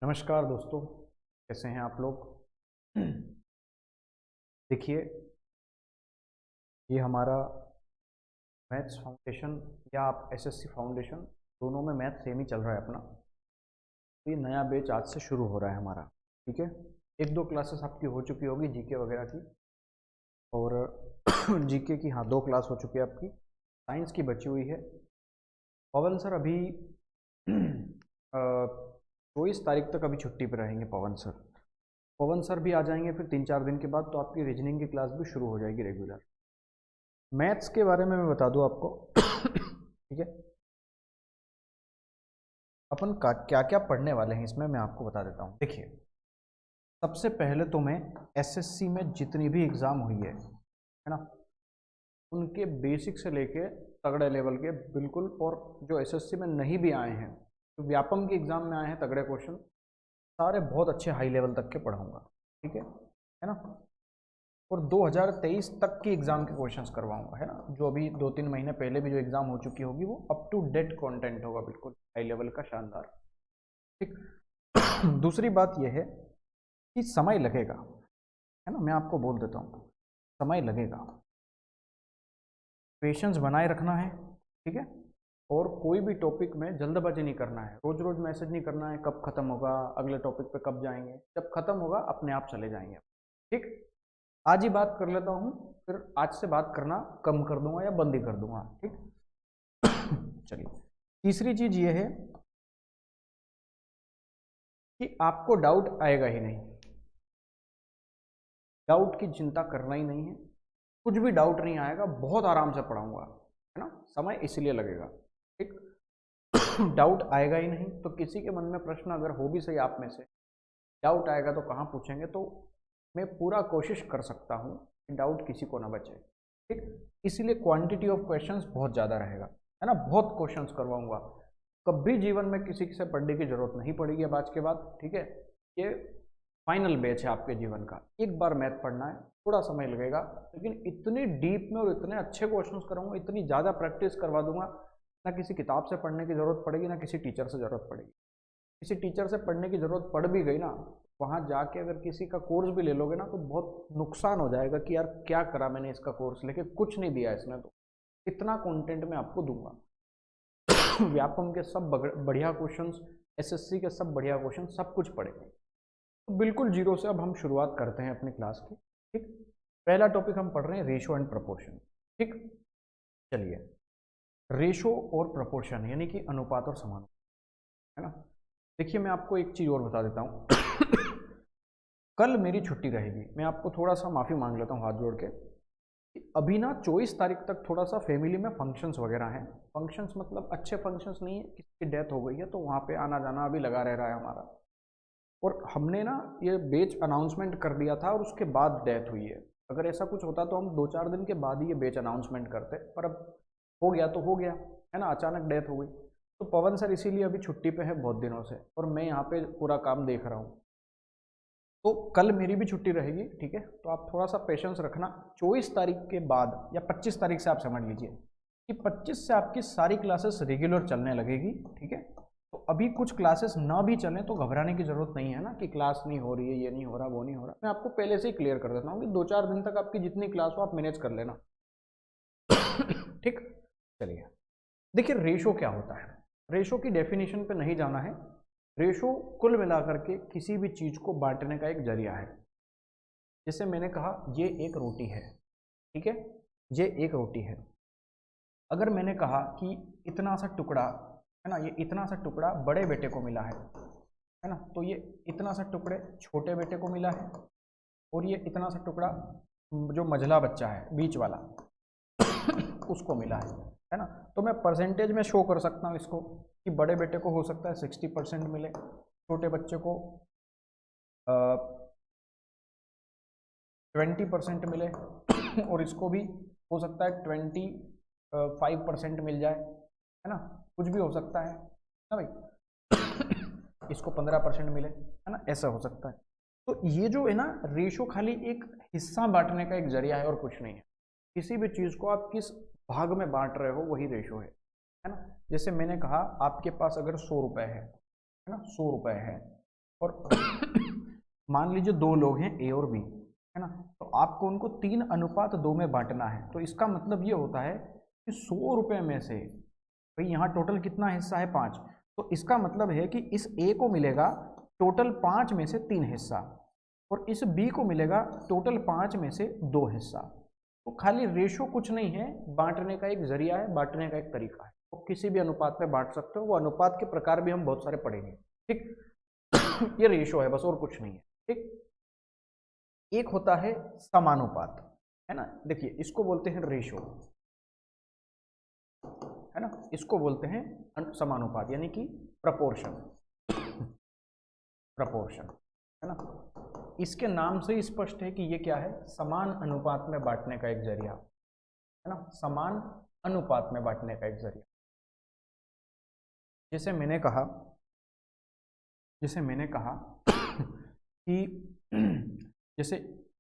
नमस्कार दोस्तों, कैसे हैं आप लोग। देखिए, ये हमारा मैथ्स फाउंडेशन या आप एसएससी फाउंडेशन, दोनों में मैथ सेम ही चल रहा है अपना। तो ये नया बैच आज से शुरू हो रहा है हमारा। ठीक है, एक दो क्लासेस आपकी हो चुकी होगी जीके वगैरह की, और जीके की हाँ 2 क्लास हो चुकी है आपकी। साइंस की बची हुई है। पवन सर अभी 24 तारीख तक अभी छुट्टी पर रहेंगे। पवन सर भी आ जाएंगे फिर 3-4 दिन के बाद, तो आपकी रीजनिंग की क्लास भी शुरू हो जाएगी रेगुलर। मैथ्स के बारे में मैं बता दूं आपको। ठीक है, अपन का क्या क्या पढ़ने वाले हैं इसमें मैं आपको बता देता हूं। देखिए, सबसे पहले तो मैं एसएससी में जितनी भी एग्ज़ाम हुई है ना, उनके बेसिक से लेके तगड़े लेवल के बिल्कुल, और जो एसएससी में नहीं भी आए हैं, तो व्यापम के एग्ज़ाम में आए हैं तगड़े क्वेश्चन, सारे बहुत अच्छे हाई लेवल तक के पढ़ाऊंगा। ठीक है ना। और 2023 तक की एग्ज़ाम के क्वेश्चंस करवाऊंगा, है ना। जो अभी 2-3 महीने पहले भी जो एग्ज़ाम हो चुकी होगी वो अप टू डेट कंटेंट होगा, बिल्कुल हाई लेवल का, शानदार। ठीक। दूसरी बात यह है कि समय लगेगा, है ना। मैं आपको बोल देता हूँ, समय लगेगा, पेशेंस बनाए रखना है। ठीक है, और कोई भी टॉपिक में जल्दबाजी नहीं करना है। रोज रोज मैसेज नहीं करना है कब खत्म होगा, अगले टॉपिक पे कब जाएंगे। जब खत्म होगा अपने आप चले जाएंगे। ठीक, आज ही बात कर लेता हूँ, फिर आज से बात करना कम कर दूंगा या बंद ही कर दूंगा। ठीक। चलिए, तीसरी चीज ये है कि आपको डाउट आएगा ही नहीं। डाउट की चिंता करना ही नहीं है, कुछ भी डाउट नहीं आएगा, बहुत आराम से पढ़ाऊंगा, है ना। समय इसलिए लगेगा। ठीक। डाउट आएगा ही नहीं, तो किसी के मन में प्रश्न अगर हो भी सही आप में से, डाउट आएगा तो कहाँ पूछेंगे। तो मैं पूरा कोशिश कर सकता हूँ कि डाउट किसी को ना बचे। ठीक, इसीलिए क्वांटिटी ऑफ क्वेश्चंस बहुत ज़्यादा रहेगा, है ना। बहुत क्वेश्चंस करवाऊंगा, कभी जीवन में किसी से पढ़ने की जरूरत नहीं पड़ेगी अब आज के बाद। ठीक है, ये फाइनल बैच है आपके जीवन का। एक बार मैथ पढ़ना है, थोड़ा समय लगेगा, लेकिन इतनी डीप में और इतने अच्छे क्वेश्चंस कराऊंगा, इतनी ज़्यादा प्रैक्टिस करवा दूंगा, ना किसी किताब से पढ़ने की ज़रूरत पड़ेगी, ना किसी टीचर से ज़रूरत पड़ेगी। किसी टीचर से पढ़ने की ज़रूरत पड़ भी गई ना, वहाँ जाके अगर किसी का कोर्स भी ले लोगे ना, तो बहुत नुकसान हो जाएगा कि यार क्या करा मैंने इसका कोर्स लेके, कुछ नहीं दिया इसने। तो इतना कंटेंट मैं आपको दूंगा। व्यापम के सब बढ़िया क्वेश्चंस, एसएससी के सब बढ़िया क्वेश्चन, सब कुछ पढ़ेंगे। तो बिल्कुल जीरो से अब हम शुरुआत करते हैं अपनी क्लास की। ठीक, पहला टॉपिक हम पढ़ रहे हैं रेशो एंड प्रपोर्शन। ठीक, चलिए, रेशो और प्रपोर्शन यानी कि अनुपात और समानुपात, है ना। देखिए, मैं आपको एक चीज़ और बता देता हूँ। कल मेरी छुट्टी रहेगी, मैं आपको थोड़ा सा माफ़ी मांग लेता हूँ हाथ जोड़ के। अभी ना 24 तारीख तक थोड़ा सा फैमिली में फंक्शंस वगैरह हैं। फंक्शंस मतलब अच्छे फंक्शंस नहीं है, किसी की डेथ हो गई है, तो वहाँ पे आना जाना अभी लगा रह रहा है हमारा। और हमने ना ये बेच अनाउंसमेंट कर दिया था और उसके बाद डेथ हुई है। अगर ऐसा कुछ होता तो हम 2-4 दिन के बाद ही ये बेच अनाउंसमेंट करते, पर अब हो गया तो हो गया, है ना। अचानक डेथ हो गई, तो पवन सर इसीलिए अभी छुट्टी पे है बहुत दिनों से, और मैं यहाँ पे पूरा काम देख रहा हूँ। तो कल मेरी भी छुट्टी रहेगी। ठीक है, तो आप थोड़ा सा पेशेंस रखना। 24 तारीख के बाद या 25 तारीख से आप समझ लीजिए कि 25 से आपकी सारी क्लासेस रेगुलर चलने लगेगी। ठीक है, तो अभी कुछ क्लासेस ना भी चलें तो घबराने की जरूरत नहीं है ना, कि क्लास नहीं हो रही है, ये नहीं हो रहा, वो नहीं हो रहा। मैं आपको पहले से ही क्लियर कर देता हूँ कि 2-4 दिन तक आपकी जितनी क्लास हो आप मैनेज कर लेना। ठीक, चलिए, देखिए रेशो क्या होता है। रेशो की डेफिनेशन पे नहीं जाना है। रेशो कुल मिलाकर के किसी भी चीज को बांटने का एक जरिया है। जैसे मैंने कहा ये एक रोटी है, ठीक है, ये एक रोटी है। अगर मैंने कहा कि इतना सा टुकड़ा, है ना, ये इतना सा टुकड़ा बड़े बेटे को मिला है ना, तो ये इतना सा टुकड़े छोटे बेटे को मिला है, और ये इतना सा टुकड़ा जो मझला बच्चा है बीच वाला उसको मिला है ना। तो मैं परसेंटेज में शो कर सकता हूँ इसको, कि बड़े बेटे को हो सकता है 60% मिले, छोटे बच्चे को 20% मिले, और इसको भी हो सकता है 25% मिल जाए, है ना। कुछ भी हो सकता है ना भाई। इसको 15% मिले, है ना, ऐसा हो सकता है। तो ये जो है ना रेशो, खाली एक हिस्सा बांटने का एक जरिया है और कुछ नहीं है। किसी भी चीज़ को आप किस भाग में बांट रहे हो वही रेशो है ना। जैसे मैंने कहा आपके पास अगर 100 रुपए है ना, 100 रुपए है, और मान लीजिए 2 लोग हैं ए और बी, है ना, तो आपको उनको 3:2 में बांटना है। तो इसका मतलब ये होता है कि 100 रुपये में से, भाई यहाँ टोटल कितना हिस्सा है 5, तो इसका मतलब है कि इस ए को मिलेगा टोटल 5 में से 3 हिस्सा, और इस बी को मिलेगा टोटल 5 में से 2 हिस्सा। तो खाली रेशो कुछ नहीं है, बांटने का एक जरिया है, बांटने का एक तरीका है। तो किसी भी अनुपात में बांट सकते हो, वो अनुपात के प्रकार भी हम बहुत सारे पढ़ेंगे, ठीक। ये रेशो है बस, और कुछ नहीं है, ठीक। एक होता है समानुपात, है ना, देखिए इसको बोलते हैं रेशो, है ना, इसको बोलते हैं समानुपात यानी कि प्रपोर्शन, प्रपोर्शन, है ना। इसके नाम से ही स्पष्ट है कि ये क्या है, समान अनुपात में बांटने का एक जरिया, है ना, समान अनुपात में बांटने का एक जरिया। जैसे मैंने कहा कि जैसे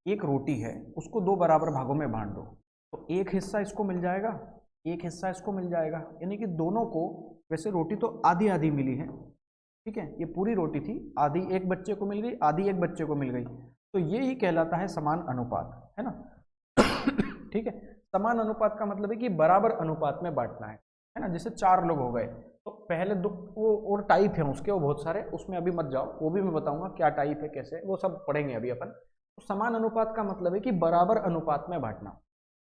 एक रोटी है, उसको 2 बराबर भागों में बांट दो, तो एक हिस्सा इसको मिल जाएगा, एक हिस्सा इसको मिल जाएगा, यानी कि दोनों को, वैसे रोटी तो आधी आधी मिली है, ठीक है, ये पूरी रोटी थी, आधी एक बच्चे को मिल गई, आधी एक बच्चे को मिल गई, तो ये ही कहलाता है समान अनुपात, है ना। ठीक है, समान अनुपात का मतलब है कि बराबर अनुपात में बांटना है ना। जैसे 4 लोग हो गए, तो पहले 2 वो और टाइप है उसके, वो बहुत सारे, उसमें अभी मत जाओ, वो भी मैं बताऊंगा क्या टाइप है कैसे, वो सब पढ़ेंगे अभी अपन। तो समान अनुपात का मतलब है कि बराबर अनुपात में बांटना,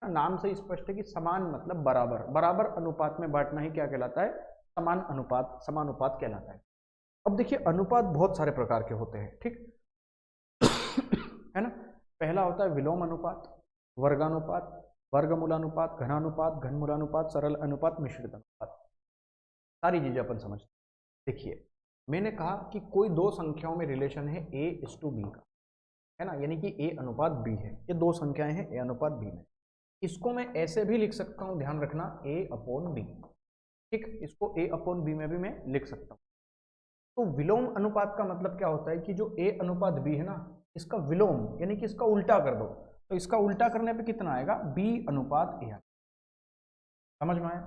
नाम से स्पष्ट है कि समान मतलब बराबर, बराबर अनुपात में बांटना ही क्या कहलाता है, समान अनुपात, समानुपात कहलाता है। अब देखिए अनुपात बहुत सारे प्रकार के होते हैं, ठीक है ना। पहला होता है विलोम अनुपात, वर्गानुपात, वर्गमूलानुपात, घनानुपात, घनमूलानुपात, सरल अनुपात, मिश्रित अनुपात, सारी चीजें अपन समझते। देखिए मैंने कहा कि कोई 2 संख्याओं में रिलेशन है A:B का, है ना, यानी कि A अनुपात B है, ये 2 संख्याएं हैं A अनुपात B में। इसको मैं ऐसे भी लिख सकता हूं, ध्यान रखना, A/B, ठीक, इसको A/B में भी मैं लिख सकता हूं। तो विलोम अनुपात का मतलब क्या होता है कि जो A अनुपात B है ना, इसका विलोम यानी कि इसका उल्टा कर दो, तो इसका उल्टा करने पे कितना आएगा, B अनुपात A, समझ में आया।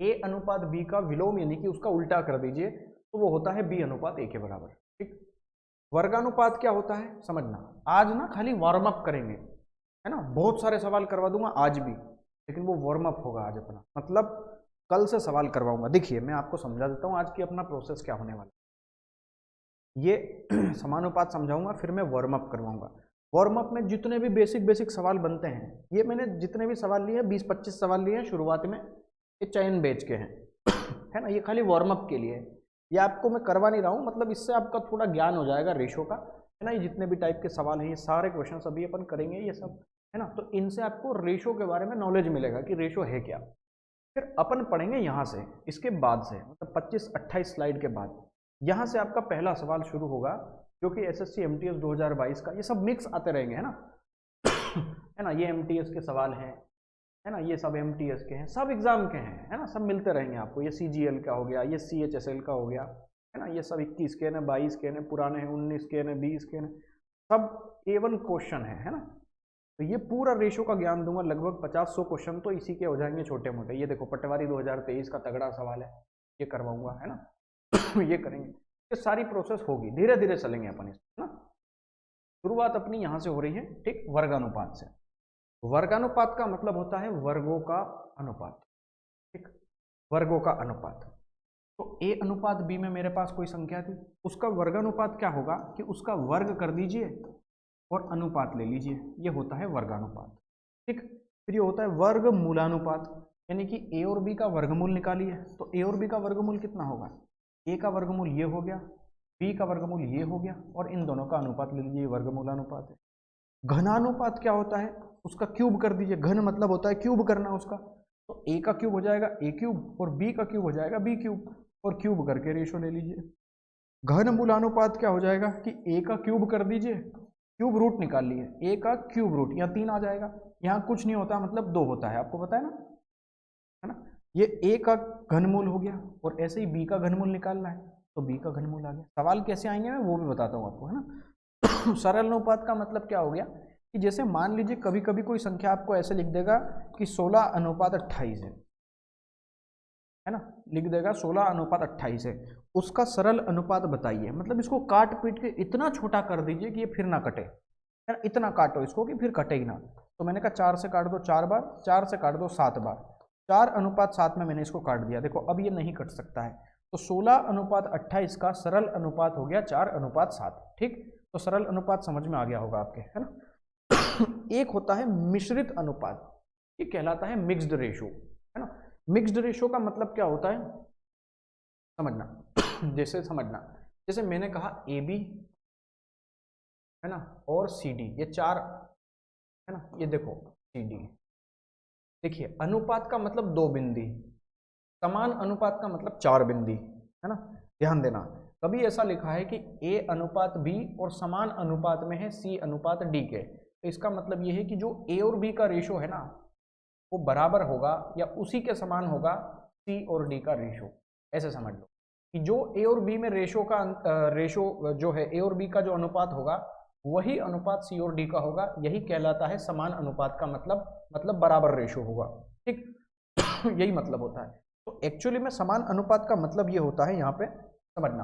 A अनुपात B का विलोम यानी कि उसका उल्टा कर दीजिए, तो वो होता है B अनुपात A के बराबर, ठीक। वर्गानुपात क्या होता है समझना, आज ना खाली वार्म अप करेंगे, है ना, बहुत सारे सवाल करवा दूंगा आज भी, लेकिन वो वार्म अप होगा आज अपना, मतलब कल से सवाल करवाऊंगा। देखिए मैं आपको समझा देता हूँ आज की अपना प्रोसेस क्या होने वाला, ये समानुपात समझाऊंगा, फिर मैं वार्म अप करवाऊंगा। वार्म अप में जितने भी बेसिक सवाल बनते हैं, ये मैंने जितने भी सवाल लिए 20-25 सवाल लिए हैं शुरुआत में, ये चयन बैच के हैं, है ना, ये खाली वार्म अप के लिए है, ये आपको मैं करवा नहीं रहा हूँ, मतलब इससे आपका थोड़ा ज्ञान हो जाएगा रेशो का, है ना। ये जितने भी टाइप के सवाल हैं, ये सारे क्वेश्चन अभी अपन करेंगे ये सब, है ना, तो इनसे आपको रेशो के बारे में नॉलेज मिलेगा कि रेशो है क्या। फिर अपन पढ़ेंगे यहाँ से, इसके बाद से मतलब 25-28 स्लाइड के बाद, यहाँ से आपका पहला सवाल शुरू होगा, जो कि SSC MTS 2022 का, ये सब मिक्स आते रहेंगे, है ना, है ना, ये MTS के सवाल हैं, है ना, ये सब MTS के हैं, सब एग्जाम के हैं, है ना, सब मिलते रहेंगे आपको, ये CGL का हो गया, ये CHSL का हो गया, है ना, ये सब 21 के हैं, 22 के हैं, पुराने हैं 19 के हैं, 20 के हैं, सब A1 क्वेश्चन है ना। तो ये पूरा रेशो का ज्ञान दूंगा, लगभग 50-100 क्वेश्चन तो इसी के हो जाएंगे छोटे मोटे। ये देखो पटवारी 2023 का तगड़ा सवाल है, ये करवाऊंगा, है ना। ये करेंगे, ये सारी प्रोसेस होगी, धीरे धीरे चलेंगे अपन इस, है ना। शुरुआत अपनी यहाँ से हो रही है, ठीक, वर्गानुपात से। वर्गानुपात का मतलब होता है वर्गों का अनुपात, ठीक, वर्गों का अनुपात। तो A अनुपात B में मेरे पास कोई संख्या थी, उसका वर्गानुपात क्या होगा कि उसका वर्ग कर दीजिए और अनुपात ले लीजिए, ये होता है वर्गानुपात, ठीक। फिर ये होता है वर्गमूलानुपात, यानी कि A और B का वर्गमूल निकालिए, तो A और B का वर्गमूल कितना होगा, A का वर्गमूल ये हो गया, B का वर्गमूल ये हो गया, और इन दोनों का अनुपात ले लीजिए, वर्गमूलानुपात है। घनानुपात क्या होता है, उसका क्यूब कर दीजिए, घन मतलब होता है क्यूब करना उसका, तो A का क्यूब हो जाएगा A क्यूब और B का क्यूब हो जाएगा B क्यूब, और क्यूब करके रेशो ले लीजिए। घनमूलानुपात क्या हो जाएगा कि A का क्यूब कर दीजिए, क्यूब रूट निकाल लिए, A का क्यूब रूट, यहाँ 3 आ जाएगा, यहाँ कुछ नहीं होता मतलब 2 होता है, आपको पता है ना, ये A का घनमूल हो गया, और ऐसे ही B का घनमूल निकालना है, तो B का घनमूल आ गया। सवाल कैसे आएंगे मैं वो भी बताता हूँ आपको, है ना। सरल अनुपात का मतलब क्या हो गया कि जैसे मान लीजिए कभी कभी कोई संख्या आपको ऐसे लिख देगा कि 16:28 है, है ना, लिख देगा 16:28 है, उसका सरल अनुपात बताइए। मतलब इसको काट पीट के इतना छोटा कर दीजिए कि ये फिर ना कटे, है ना, इतना काटो इसको कि फिर कटे ही ना। तो मैंने कहा 4 से काट दो 4 बार, 4 से काट दो 7 बार, 4:7 में मैंने इसको काट दिया। देखो अब ये नहीं कट सकता है, तो 16:28 का सरल अनुपात हो गया 4:7। ठीक, तो सरल अनुपात समझ में आ गया होगा आपके, है ना। एक होता है मिश्रित अनुपात, ये कहलाता है मिक्स्ड रेशो, है ना। मिक्स्ड रेशो का मतलब क्या होता है, समझना जैसे समझना, जैसे मैंने कहा AB, है ना, और CD, ये 4, है ना, ये देखो CD, देखिए अनुपात का मतलब 2 बिंदी, समान अनुपात का मतलब 4 बिंदी, है ना। ध्यान देना, कभी ऐसा लिखा है कि A:B और समान अनुपात में है C:D के, तो इसका मतलब ये है कि जो A और B का रेशो है ना, वो बराबर होगा या उसी के समान होगा C और D का रेशो। ऐसे समझ लो कि जो A और B में रेशो का रेशो जो है, A और B का जो अनुपात होगा वही अनुपात C और D का होगा, यही कहलाता है समान अनुपात का मतलब बराबर रेशो होगा। ठीक यही मतलब होता है। तो एक्चुअली में समान अनुपात का मतलब ये होता है, यहाँ पे समझना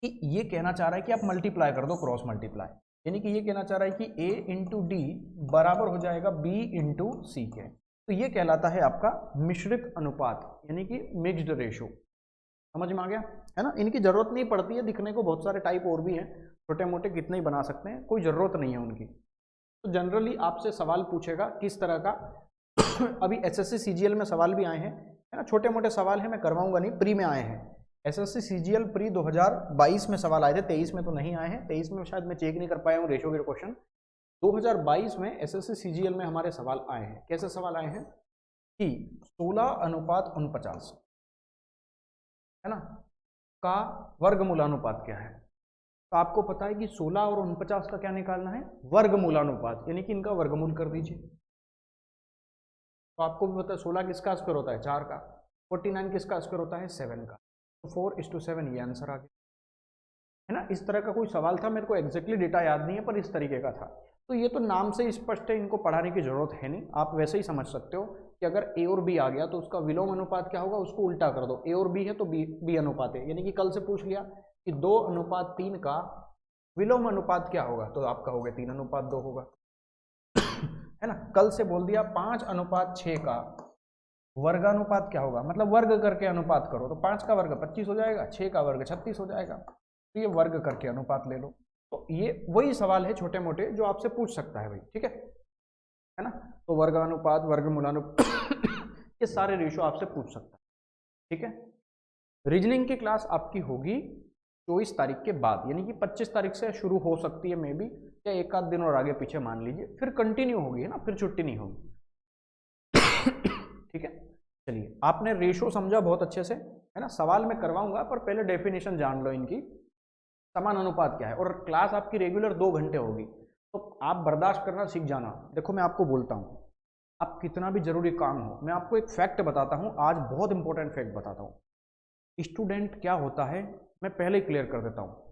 कि ये कहना चाह रहा है कि आप मल्टीप्लाई कर दो, क्रॉस मल्टीप्लाई, यानी कि ये कहना चाह रहा है कि A इंटू डी बराबर हो जाएगा B इंटू सी के। तो ये कहलाता है आपका मिश्रित अनुपात, यानी कि मिक्स्ड रेशो। समझ में आ गया, है ना। इनकी जरूरत नहीं पड़ती है दिखने को, बहुत सारे टाइप और भी हैं, छोटे मोटे कितने ही बना सकते हैं, कोई ज़रूरत नहीं है उनकी। तो जनरली आपसे सवाल पूछेगा किस तरह का अभी एसएससी सीजीएल में सवाल भी आए हैं, है ना, छोटे मोटे सवाल हैं, मैं करवाऊंगा नहीं, प्री में आए हैं। एसएससी सीजीएल प्री 2022 में सवाल आए थे, 23 में तो नहीं आए हैं, 23 में शायद मैं चेक नहीं कर पाया हूँ रेशो के क्वेश्चन। 2022 में एसएससी सीजीएल में हमारे सवाल आए हैं। कैसे सवाल आए हैं कि 16:49, है ना, का वर्गमूलानुपात क्या है। तो आपको पता है कि 16 और 49 का क्या निकालना है, वर्गमूलानुपात, यानी कि इनका वर्गमूल कर दीजिए। तो आपको भी पता है 16 किसका स्क्वायर होता है 4 का, 49 किसका स्क्वायर होता है 7 का, तो 4:7 ये आंसर आ गया, है ना। इस तरह का कोई सवाल था, मेरे को एग्जैक्टली डेटा याद नहीं है पर इस तरीके का था। तो ये तो नाम से स्पष्ट है, इनको पढ़ाने की जरूरत है नहीं, आप वैसे ही समझ सकते हो कि अगर ए और बी आ गया तो उसका विलोम अनुपात क्या होगा, उसको उल्टा कर दो, ए और बी है तो बी अनुपात है, यानी कि कल से पूछ लिया कि 2:3 का विलोम अनुपात क्या होगा, तो आपका हो गया 3:2 होगा, है ना। कल से बोल दिया 5:6 का वर्गानुपात क्या होगा, मतलब वर्ग करके अनुपात करो, तो 5 का वर्ग 25 हो जाएगा, 6 का वर्ग 36 हो जाएगा, तो ये वर्ग करके अनुपात ले लो। तो ये वही सवाल है छोटे मोटे जो आपसे पूछ सकता है भाई, ठीक है ना। तो वर्गानुपात, वर्गमूलानुपात ये सारे रेशो आपसे पूछ सकता है, ठीक है। रीजनिंग की क्लास आपकी होगी 24 तारीख के बाद, यानी कि 25 तारीख से शुरू हो सकती है मे बी, या एक आध दिन और आगे पीछे मान लीजिए, फिर कंटिन्यू होगी, है ना, फिर छुट्टी नहीं होगी, ठीक है। चलिए, आपने रेशो समझा बहुत अच्छे से, है ना। सवाल मैं करवाऊंगा पर पहले डेफिनेशन जान लो इनकी, समान अनुपात क्या है। और क्लास आपकी रेगुलर 2 घंटे होगी, तो आप बर्दाश्त करना सीख जाना। देखो मैं आपको बोलता हूँ, आप कितना भी जरूरी काम हो, मैं आपको एक फैक्ट बताता हूँ आज, बहुत इंपॉर्टेंट फैक्ट बताता हूँ। स्टूडेंट क्या होता है, मैं पहले ही क्लियर कर देता हूँ।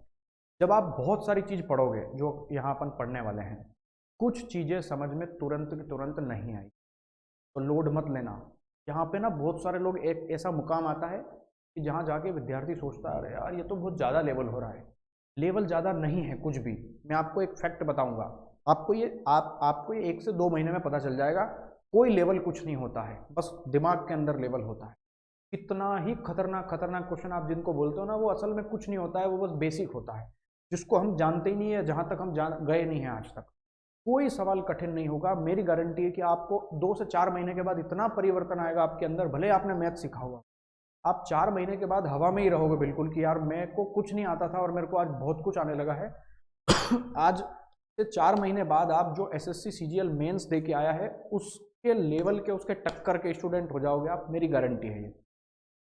जब आप बहुत सारी चीज़ पढ़ोगे जो यहाँ अपन पढ़ने वाले हैं, कुछ चीज़ें समझ में तुरंत की तुरंत नहीं आई, तो लोड मत लेना। यहाँ पे ना बहुत सारे लोग, एक ऐसा मुकाम आता है कि जहाँ जाके विद्यार्थी सोचता है अरे यार ये तो बहुत ज़्यादा लेवल हो रहा है। लेवल ज़्यादा नहीं है कुछ भी। मैं आपको एक फैक्ट बताऊंगा, आपको ये आपको ये 1 से 2 महीने में पता चल जाएगा। कोई लेवल कुछ नहीं होता है, बस दिमाग के अंदर लेवल होता है। कितना ही खतरनाक खतरनाक क्वेश्चन आप जिनको बोलते हो ना, वो असल में कुछ नहीं होता है, वो बस बेसिक होता है, जिसको हम जानते ही नहीं है, जहाँ तक हम गए नहीं हैं आज तक। कोई सवाल कठिन नहीं होगा, मेरी गारंटी है कि आपको 2 से 4 महीने के बाद इतना परिवर्तन आएगा आपके अंदर, भले आपने मैथ सीखा हुआ, आप 4 महीने के बाद हवा में ही रहोगे बिल्कुल कि यार मेरे को कुछ नहीं आता था और मेरे को आज बहुत कुछ आने लगा है। आज से 4 महीने बाद आप जो एसएससी सीजीएल मेंस दे के आया है उसके लेवल के, उसके टक्कर के स्टूडेंट हो जाओगे आप, मेरी गारंटी है ये,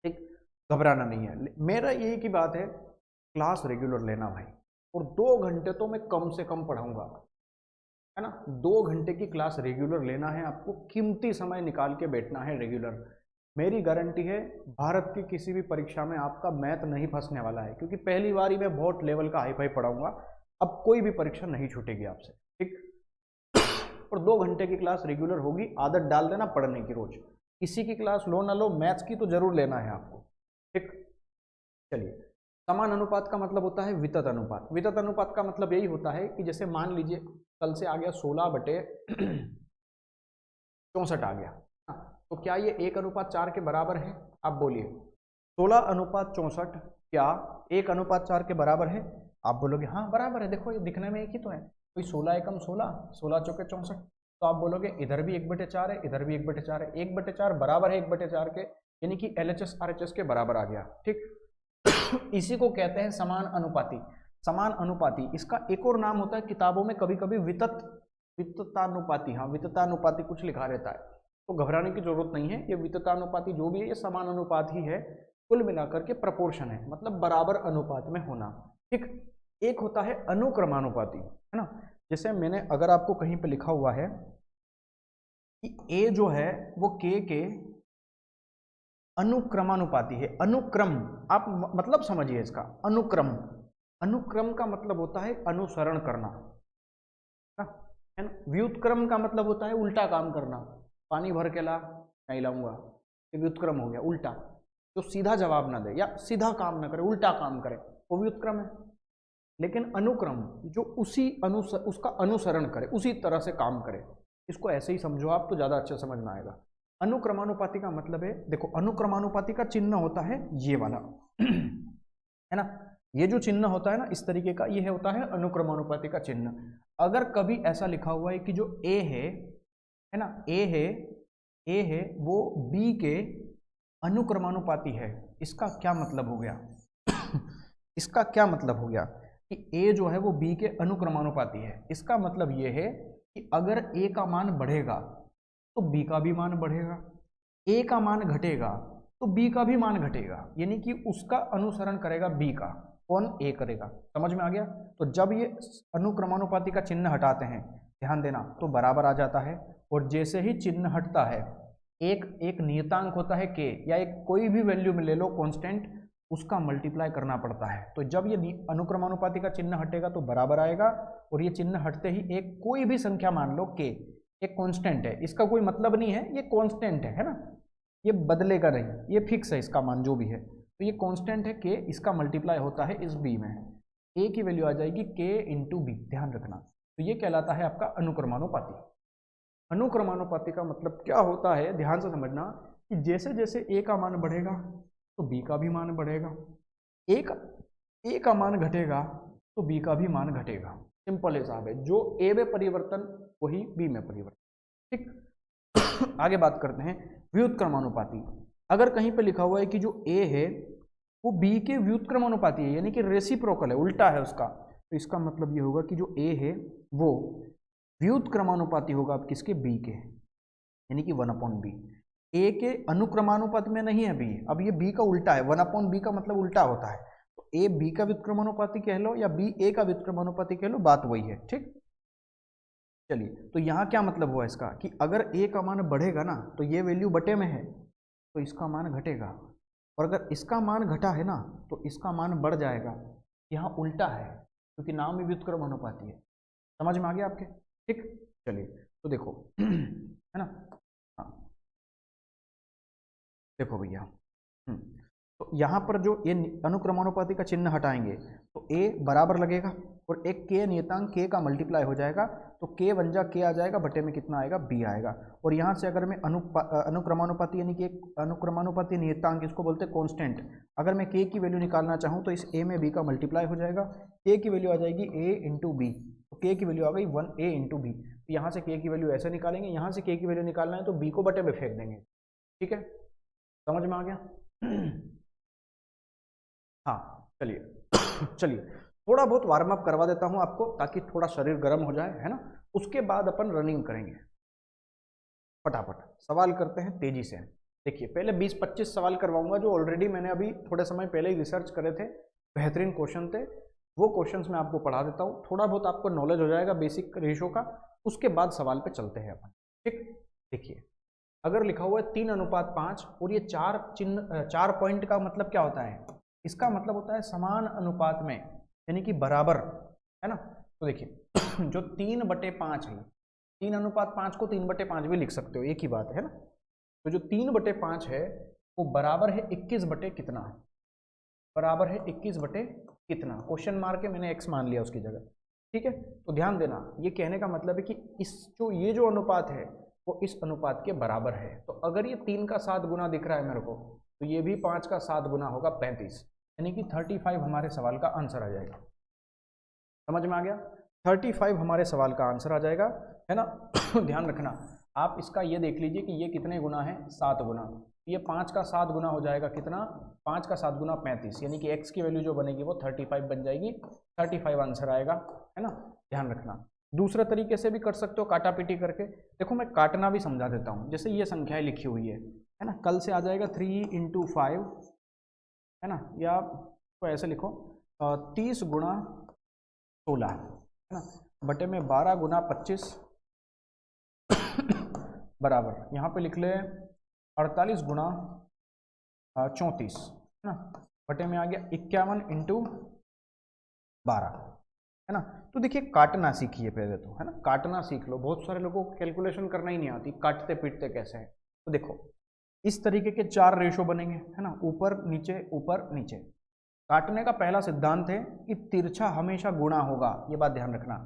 ठीक। घबराना नहीं है। मेरा यही की बात है, क्लास रेगुलर लेना भाई, और 2 घंटे तो मैं कम से कम पढ़ाऊंगा, है ना। 2 घंटे की क्लास रेगुलर लेना है आपको, कीमती समय निकाल के बैठना है रेगुलर। मेरी गारंटी है भारत की किसी भी परीक्षा में आपका मैथ नहीं फंसने वाला है, क्योंकि पहली बार ही मैं बहुत लेवल का हाई फाई पढ़ाऊंगा, अब कोई भी परीक्षा नहीं छूटेगी आपसे, ठीक। और 2 घंटे की क्लास रेगुलर होगी, आदत डाल देना पढ़ने की रोज, किसी की क्लास लो ना लो, मैथ्स की तो जरूर लेना है आपको, ठीक। चलिए, समान अनुपात का मतलब होता है वितत अनुपात। वितत अनुपात का मतलब यही होता है कि जैसे मान लीजिए कल से आ गया 16/64 आ गया, तो क्या ये 1:4 के बराबर है? आप बोलिए 16:64 क्या 1:4 के बराबर है? आप बोलोगे हाँ बराबर है, देखो ये दिखने में एक ही तो है, कोई 16 एकम 16, 16 चौके 64। तो आप बोलोगे इधर भी 1/4 है, इधर भी 1/4 है, 1/4 बराबर है 1/4 के, यानी कि LHS RHS के बराबर आ गया, ठीक। इसी को कहते हैं समान अनुपाती। समान अनुपाती, इसका एक और नाम होता है किताबों में कभी कभी विततानुपाती। हाँ, विततानुपाती कुछ लिखा रहता है, तो घबराने की जरूरत नहीं है। ये विततानुपाती जो भी है ये समान अनुपात ही है, कुल मिलाकर के प्रपोर्शन है, मतलब बराबर अनुपात में होना, ठीक। एक होता है अनुक्रमानुपाती, है ना। जैसे मैंने अगर आपको कहीं पे लिखा हुआ है कि ए जो है वो के अनुक्रमानुपाती है। अनुक्रम, आप मतलब समझिए इसका, अनुक्रम। अनुक्रम का मतलब होता है अनुसरण करना, है ना। व्युत्क्रम का मतलब होता है उल्टा काम करना, पानी भर के ला, नहीं लाऊंगा, ये व्युत्क्रम हो गया, उल्टा, जो सीधा जवाब ना दे या सीधा काम ना करे, उल्टा काम करे, वो व्युत्क्रम है। लेकिन अनुक्रम जो उसका अनुसरण करे, उसी तरह से काम करे, इसको ऐसे ही समझो आप तो ज्यादा अच्छा समझ में आएगा। अनुक्रमानुपाती का मतलब है, देखो अनुक्रमानुपाती का चिन्ह होता है ये वाला, है ना। ये जो चिन्ह होता है ना इस तरीके का, ये होता है अनुक्रमानुपाती का चिन्ह। अगर कभी ऐसा लिखा हुआ है कि जो ए है ना, ए है वो बी के अनुक्रमानुपाती है, इसका क्या मतलब हो गया? इसका क्या मतलब हो गया कि ए जो है वो बी के अनुक्रमानुपाती है। इसका मतलब ये है कि अगर ए का मान बढ़ेगा तो बी का भी मान बढ़ेगा, ए का मान घटेगा तो बी का भी मान घटेगा, यानी कि उसका अनुसरण करेगा बी का, कौन? ए करेगा। समझ में आ गया? तो जब ये अनुक्रमानुपाती का चिन्ह हटाते हैं, ध्यान देना, तो बराबर आ जाता है। और जैसे ही चिन्ह हटता है, एक नियतांक होता है के, या एक कोई भी वैल्यू में ले लो कांस्टेंट, उसका मल्टीप्लाई करना पड़ता है। तो जब ये अनुक्रमानुपाती का चिन्ह हटेगा तो बराबर आएगा, और ये चिन्ह हटते ही एक कोई भी संख्या मान लो के, एक कांस्टेंट है, इसका कोई मतलब नहीं है, ये कांस्टेंट है ना, ये बदलेगा नहीं, ये फिक्स है इसका मान जो भी है, तो ये कांस्टेंट है के, इसका मल्टीप्लाई होता है इस बी में, ए की वैल्यू आ जाएगी के इंटू बी, ध्यान रखना। तो ये कहलाता है आपका अनुक्रमानुपाती। अनुक्रमानुपाती का मतलब क्या होता है, ध्यान से समझना, कि जैसे जैसे ए का मान बढ़ेगा तो बी का भी मान बढ़ेगा, ए का मान घटेगा तो बी का भी मान घटेगा। सिंपल हिसाब है, जो ए में परिवर्तन वही बी में परिवर्तन, ठीक। आगे बात करते हैं व्युत्क्रमानुपाती। अगर कहीं पे लिखा हुआ है कि जो ए है वो बी के व्युत्क्रमानुपाती है, यानी कि रेसिप्रोकल है, उल्टा है उसका, तो इसका मतलब ये होगा कि जो ए है वो व्युत्क्रमानुपाती होगा अब किसके? बी के, यानी कि 1/b। ए के अनुक्रमानुपात में नहीं है बी, अब ये बी का उल्टा है, 1/b का मतलब उल्टा होता है, तो ए बी का व्युत्क्रमानुपाती कह लो या बी ए का व्युत्क्रमानुपाती कह लो, बात वही है, ठीक। चलिए, तो यहाँ क्या मतलब हुआ इसका कि अगर ए का मान बढ़ेगा ना तो ये वैल्यू बटे में है तो इसका मान घटेगा, और अगर इसका मान घटा है ना तो इसका मान बढ़ जाएगा। यहाँ उल्टा है क्योंकि नाम ही व्युत्क्रमानुपाती है। समझ में आ गया आपके? ठीक। चलिए, तो देखो है ना, हाँ देखो भैया, तो यहाँ पर जो ये अनुक्रमानुपाती का चिन्ह हटाएंगे तो ए बराबर लगेगा, और एक के नियतांक के का मल्टीप्लाई हो जाएगा, तो के बन जा के आ जाएगा, बटे में कितना आएगा? बी आएगा। और यहाँ से अगर मैं अनुक्रमानुपाती यानी कि एक अनुक्रमानुपाती नियतांक, इसको बोलते हैं कांस्टेंट, अगर मैं के की वैल्यू निकालना चाहूँ तो इस ए में बी का मल्टीप्लाई हो जाएगा, के की वैल्यू आ जाएगी ए इंटू बी, तो के की वैल्यू आ गई 1a इंटू बी। तो यहाँ से के की वैल्यू ऐसे निकालेंगे, यहाँ से के की वैल्यू निकालना है तो बी को बटे में फेंक देंगे, ठीक है। समझ में आ गया? हाँ चलिए चलिए, थोड़ा बहुत वार्म अप करवा देता हूँ आपको ताकि थोड़ा शरीर गर्म हो जाए, है ना। उसके बाद अपन रनिंग करेंगे। फटाफट सवाल करते हैं तेजी से। देखिए, पहले 20-25 सवाल करवाऊंगा जो ऑलरेडी मैंने अभी थोड़े समय पहले ही रिसर्च करे थे, बेहतरीन क्वेश्चन थे, वो क्वेश्चंस मैं आपको पढ़ा देता हूँ, थोड़ा बहुत आपको नॉलेज हो जाएगा बेसिक रेशो का। उसके बाद सवाल पे चलते हैं अपन, ठीक। देखिए, अगर लिखा हुआ है 3:5 और ये 4 पॉइंट का मतलब क्या होता है? इसका मतलब होता है समान अनुपात में, यानी कि बराबर, है ना। तो देखिए जो 3/5 है, 3:5 को 3/5 भी लिख सकते हो, एक ही बात है ना। तो जो 3/5 है वो बराबर है 21 बटे कितना, बराबर है 21 बटे कितना, क्वेश्चन मार्क है, मैंने x मान लिया उसकी जगह। ठीक है, तो ध्यान देना, ये कहने का मतलब है कि ये जो अनुपात है वो इस अनुपात के बराबर है। तो अगर ये 3 का 7 गुना दिख रहा है मेरे को, तो ये भी 5 का 7 गुना होगा 35, यानी कि 35 हमारे सवाल का आंसर आ जाएगा। समझ में आ गया, 35 हमारे सवाल का आंसर आ जाएगा, है ना। ध्यान रखना, आप इसका ये देख लीजिए कि ये कितने गुना है, 7 गुना, ये 5 का 7 गुना हो जाएगा कितना, 5 का 7 गुना 35, यानी कि x की वैल्यू जो बनेगी वो 35 बन जाएगी, 35 आंसर आएगा, है ना। ध्यान रखना, दूसरे तरीके से भी कर सकते हो काटा पीटी करके। देखो मैं काटना भी समझा देता हूँ, जैसे ये संख्याएं लिखी हुई है ना, कल से आ जाएगा 3 × 5, है ना, या तो ऐसे लिखो 30 गुणा 16, है ना, बटे में 12 गुना 25 बराबर, यहाँ पे लिख ले 48 गुणा 34, है ना, बटे में आ गया 51 × 12, है ना। तो देखिए काटना सीखिए पहले तो, है ना, काटना सीख लो। बहुत सारे लोगों को कैलकुलेशन करना ही नहीं आती, काटते पीटते कैसे है। तो देखो इस तरीके के 4 रेशो बनेंगे, है ना, ऊपर नीचे। काटने का पहला सिद्धांत है कि तिरछा हमेशा गुणा होगा, ये बात ध्यान रखना,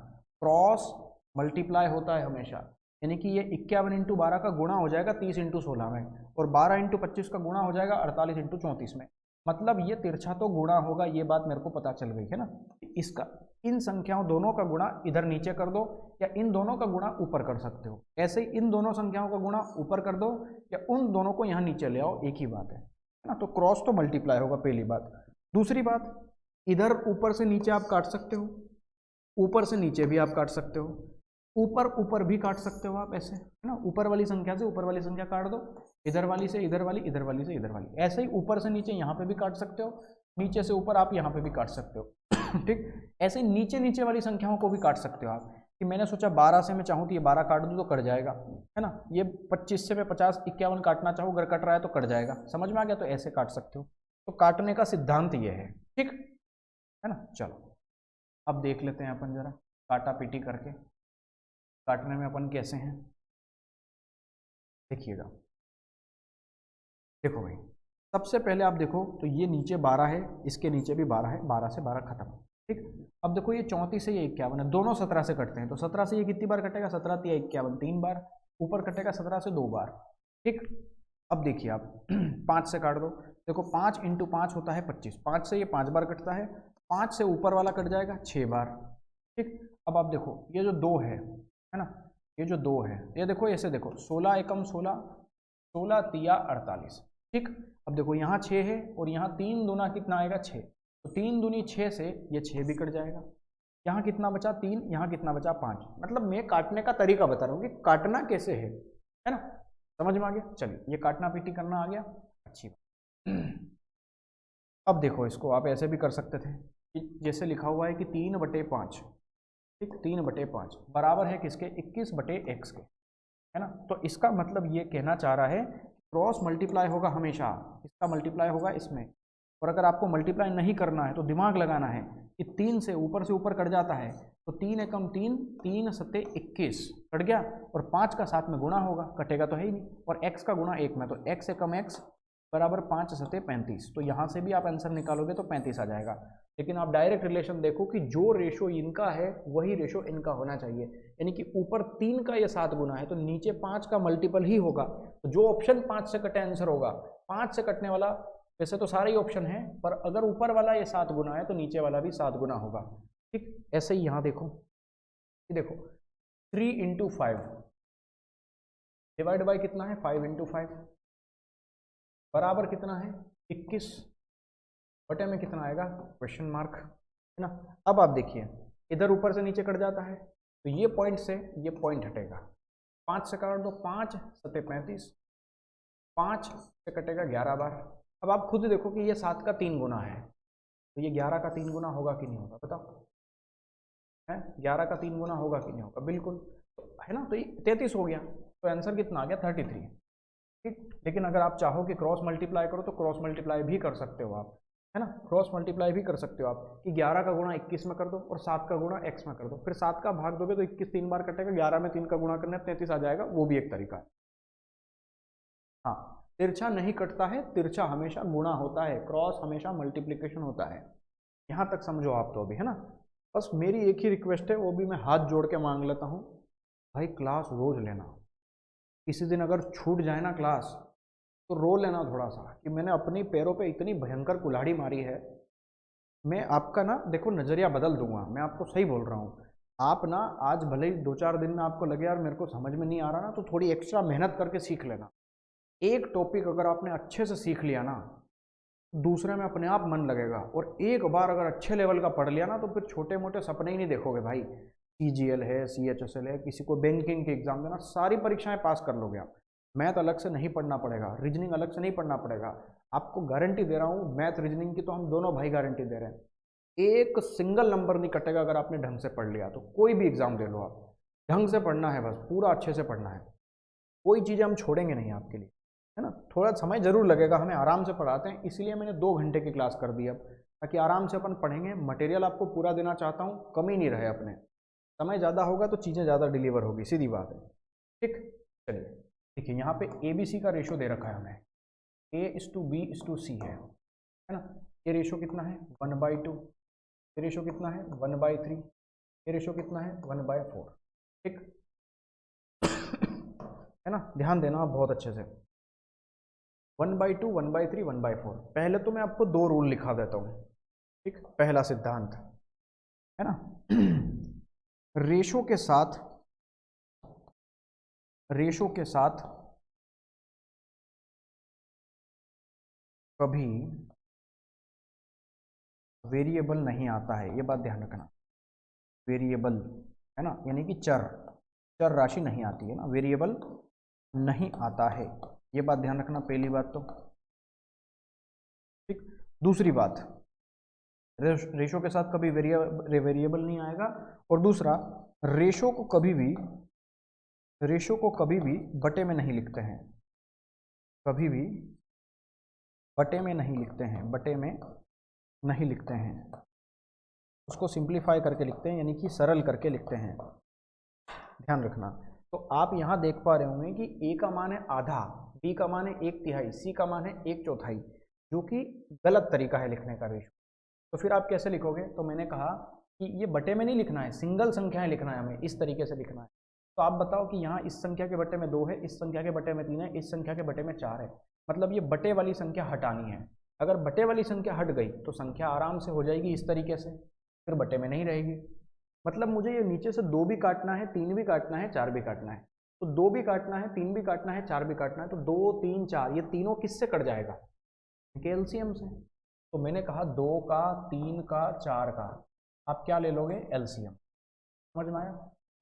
क्रॉस मल्टीप्लाई होता है हमेशा, यानी कि ये 51 × 12 का गुणा हो जाएगा 30 × 16 में, और 12 × 25 का गुणा हो जाएगा 48 × 34 में, मतलब ये तिरछा तो गुणा होगा, ये बात मेरे को पता चल गई, है ना। इसका इन संख्याओं दोनों का गुणा इधर नीचे कर दो, या इन दोनों का गुणा ऊपर कर सकते हो, ऐसे ही इन दोनों संख्याओं का गुणा ऊपर कर दो, या उन दोनों को यहाँ नीचे ले आओ, एक ही बात है ना। तो क्रॉस तो मल्टीप्लाई होगा, पहली बात। दूसरी बात, इधर ऊपर से नीचे आप काट सकते हो, ऊपर से नीचे भी आप काट सकते हो, ऊपर भी काट सकते हो आप, ऐसे, है ना, ऊपर वाली संख्या से ऊपर वाली संख्या काट दो, इधर वाली से इधर वाली, इधर वाली से इधर वाली, ऐसे ही ऊपर से नीचे यहाँ पे भी काट सकते हो, नीचे से ऊपर आप यहाँ पे भी काट सकते हो। ठीक, ऐसे नीचे वाली संख्याओं को भी काट सकते हो आप, कि मैंने सोचा 12 से मैं चाहूँ तो ये 12 काट दूँ तो कट जाएगा, है ना, ये 25 से मैं 50 51 काटना चाहूँ, अगर कट रहा है तो कट जाएगा, समझ में आ गया, तो ऐसे काट सकते हो। तो काटने का सिद्धांत ये है, ठीक है ना। चलो अब देख लेते हैं अपन जरा काटा पीटी करके, काटने में अपन कैसे हैं, देखिएगा। देखो भाई, सबसे पहले आप देखो तो ये नीचे 12 है, इसके नीचे भी 12 है, 12 से 12 खत्म, ठीक। अब देखो ये 34 से ये 51 है, दोनों 17 से कटते हैं, तो 17 से ये कितनी बार कटेगा, 17 × 51 3 बार, ऊपर कटेगा 17 से 2 बार, ठीक। अब देखिए आप 5 से काट दो, देखो 5 × 5 होता है 25, 5 से ये 5 बार कटता है, 5 से ऊपर वाला कट जाएगा 6 बार, ठीक। अब आप देखो ये जो 2 है ना, ये जो 2 है, ये देखो ऐसे देखो 16 एकम 16, 16 तिया 48, ठीक। अब देखो यहाँ 6 है और यहाँ 3 दूना कितना आएगा 6, तो 3 दूनी 6 से ये 6 भी कट जाएगा, यहाँ कितना बचा 3, यहाँ कितना बचा 5, मतलब मैं काटने का तरीका बता रहा हूँ कि काटना कैसे है ना, समझ में आ गया। चलिए ये काटना पीटी करना आ गया, अच्छी बात। अब देखो इसको आप ऐसे भी कर सकते थे कि जैसे लिखा हुआ है कि 3/5, ठीक, 3/5 बराबर है किसके, 21/x के, है ना। तो इसका मतलब ये कहना चाह रहा है क्रॉस मल्टीप्लाई होगा हमेशा, इसका मल्टीप्लाई होगा इसमें, और अगर आपको मल्टीप्लाई नहीं करना है तो दिमाग लगाना है कि 3 से ऊपर कट जाता है, तो 3 एकम 3, 3 सत्ते 21 कट गया, और 5 का 7 में गुणा होगा, कटेगा तो है ही नहीं, और x का गुणा 1 में, तो x एकम x बराबर 5 सत्ते 35, तो यहाँ से भी आप आंसर निकालोगे तो 35 आ जाएगा। लेकिन आप डायरेक्ट रिलेशन देखो कि जो रेशो इनका है वही रेशो इनका होना चाहिए, यानी कि ऊपर 3 का ये 7 गुना है तो नीचे 5 का मल्टीपल ही होगा, तो जो ऑप्शन 5 से कटे आंसर होगा, 5 से कटने वाला वैसे तो सारे ही ऑप्शन है, पर अगर ऊपर वाला ये 7 गुना है तो नीचे वाला भी 7 गुना होगा, ठीक। ऐसे ही यहाँ देखो, ये देखो 3 × 5 डिवाइड बाई कितना है 5 × 5 बराबर कितना है 21, बटे में कितना आएगा क्वेश्चन मार्क, है ना। अब आप देखिए इधर ऊपर से नीचे कट जाता है, तो ये पॉइंट से ये पॉइंट हटेगा, 5 से काट दो, 5 सत्ते 35, 5 से कटेगा 11 बार। अब आप खुद देखो कि ये 7 का 3 गुना है, तो ये 11 का 3 गुना होगा कि नहीं होगा, बताओ, है 11 का 3 गुना होगा कि नहीं होगा, बिल्कुल, है ना। तो ये 33 हो गया, तो आंसर कितना आ गया 33, ठीक। लेकिन अगर आप चाहो कि क्रॉस मल्टीप्लाई करो तो क्रॉस मल्टीप्लाई भी कर सकते हो आप, है ना, क्रॉस मल्टीप्लाई भी कर सकते हो आप कि 11 का गुणा 21 में कर दो और 7 का गुणा x में कर दो, फिर 7 का भाग दोगे तो 21 3 बार कटेगा, 11 में 3 का गुणा करना 33 आ जाएगा, वो भी एक तरीका है। हाँ, तिरछा नहीं कटता है, तिरछा हमेशा गुणा होता है, क्रॉस हमेशा मल्टीप्लिकेशन होता है। यहाँ तक समझो आप तो अभी, है ना। बस मेरी एक ही रिक्वेस्ट है, वो भी मैं हाथ जोड़ के मांग लेता हूँ, भाई क्लास रोज लेना। किसी दिन अगर छूट जाए ना क्लास तो रो लेना थोड़ा सा कि मैंने अपनी पैरों पे इतनी भयंकर कुल्हाड़ी मारी है। मैं आपका ना देखो नज़रिया बदल दूंगा, मैं आपको सही बोल रहा हूँ। आप ना आज भले ही 2-4 दिन में आपको लगे यार मेरे को समझ में नहीं आ रहा ना, तो थोड़ी एक्स्ट्रा मेहनत करके सीख लेना। एक टॉपिक अगर आपने अच्छे से सीख लिया ना, दूसरे में अपने आप मन लगेगा। और एक बार अगर अच्छे लेवल का पढ़ लिया ना, तो फिर छोटे मोटे सपने ही नहीं देखोगे भाई। CGL है, CHSL है, किसी को बैंकिंग के एग्जाम देना, सारी परीक्षाएं पास कर लोगे आप। मैथ अलग से नहीं पढ़ना पड़ेगा, रीजनिंग अलग से नहीं पढ़ना पड़ेगा। आपको गारंटी दे रहा हूँ, मैथ रीजनिंग की तो हम दोनों भाई गारंटी दे रहे हैं, एक सिंगल नंबर नहीं कटेगा अगर आपने ढंग से पढ़ लिया तो। कोई भी एग्जाम दे लो आप, ढंग से पढ़ना है, बस पूरा अच्छे से पढ़ना है। कोई चीज़ें हम छोड़ेंगे नहीं आपके लिए, है ना। थोड़ा समय जरूर लगेगा, हमें आराम से पढ़ाते हैं, इसलिए मैंने 2 घंटे की क्लास कर दी अब, ताकि आराम से अपन पढ़ेंगे। मटेरियल आपको पूरा देना चाहता हूँ, कमी नहीं रहे अपने। समय ज़्यादा होगा तो चीज़ें ज़्यादा डिलीवर होगी, सीधी बात है। ठीक, चलिए देखिए, यहाँ पे ABC का रेशो दे रखा है हमें, A:B:C है ना। ये रेशो कितना है 1/2, ये रेशो कितना है 1/3, ये रेशो कितना है 1/4। ठीक है ना, ध्यान देना आप बहुत अच्छे से। 1/2, 1/3, 1/4। पहले तो मैं आपको 2 रूल लिखा देता हूँ। ठीक, पहला सिद्धांत है ना, रेशो के साथ कभी वेरिएबल नहीं आता है, ये बात ध्यान रखना। वेरिएबल है ना, यानी कि चर राशि नहीं आती है ना, वेरिएबल नहीं आता है, ये बात ध्यान रखना, पहली बात तो। ठीक, दूसरी बात, रेशो के साथ कभी वेरिएबल नहीं आएगा। और दूसरा, रेशो को कभी भी बटे में नहीं लिखते हैं, कभी भी बटे में नहीं लिखते हैं, उसको सिंप्लीफाई करके लिखते हैं, यानी कि सरल करके लिखते हैं, ध्यान रखना। तो आप यहाँ देख पा रहे होंगे कि A का मान है आधा, B का मान है 1/3, C का मान है 1/4, जो कि गलत तरीका है लिखने का रेशो। तो फिर आप कैसे लिखोगे, तो मैंने कहा कि ये बटे में नहीं लिखना है, सिंगल संख्याएं लिखना है हमें, इस तरीके से लिखना है। तो आप बताओ कि यहाँ इस संख्या के बटे में 2 है, इस संख्या के बटे में 3 है, इस संख्या के बटे में 4 है, मतलब ये बटे वाली संख्या हटानी है। अगर बटे वाली संख्या हट गई तो संख्या आराम से हो जाएगी इस तरीके से, फिर बटे में नहीं रहेगी। मतलब मुझे ये नीचे से 2 भी काटना है, 3 भी काटना है, 4 भी काटना है। तो 2 भी काटना है, 3 भी काटना है, 4 भी काटना है, तो 2, 3, 4 ये तीनों किससे कट जाएगा, एलसीएम से। तो मैंने कहा 2 का, 3 का, 4 का आप क्या ले लोगे, एलसीएम। समझ में आया,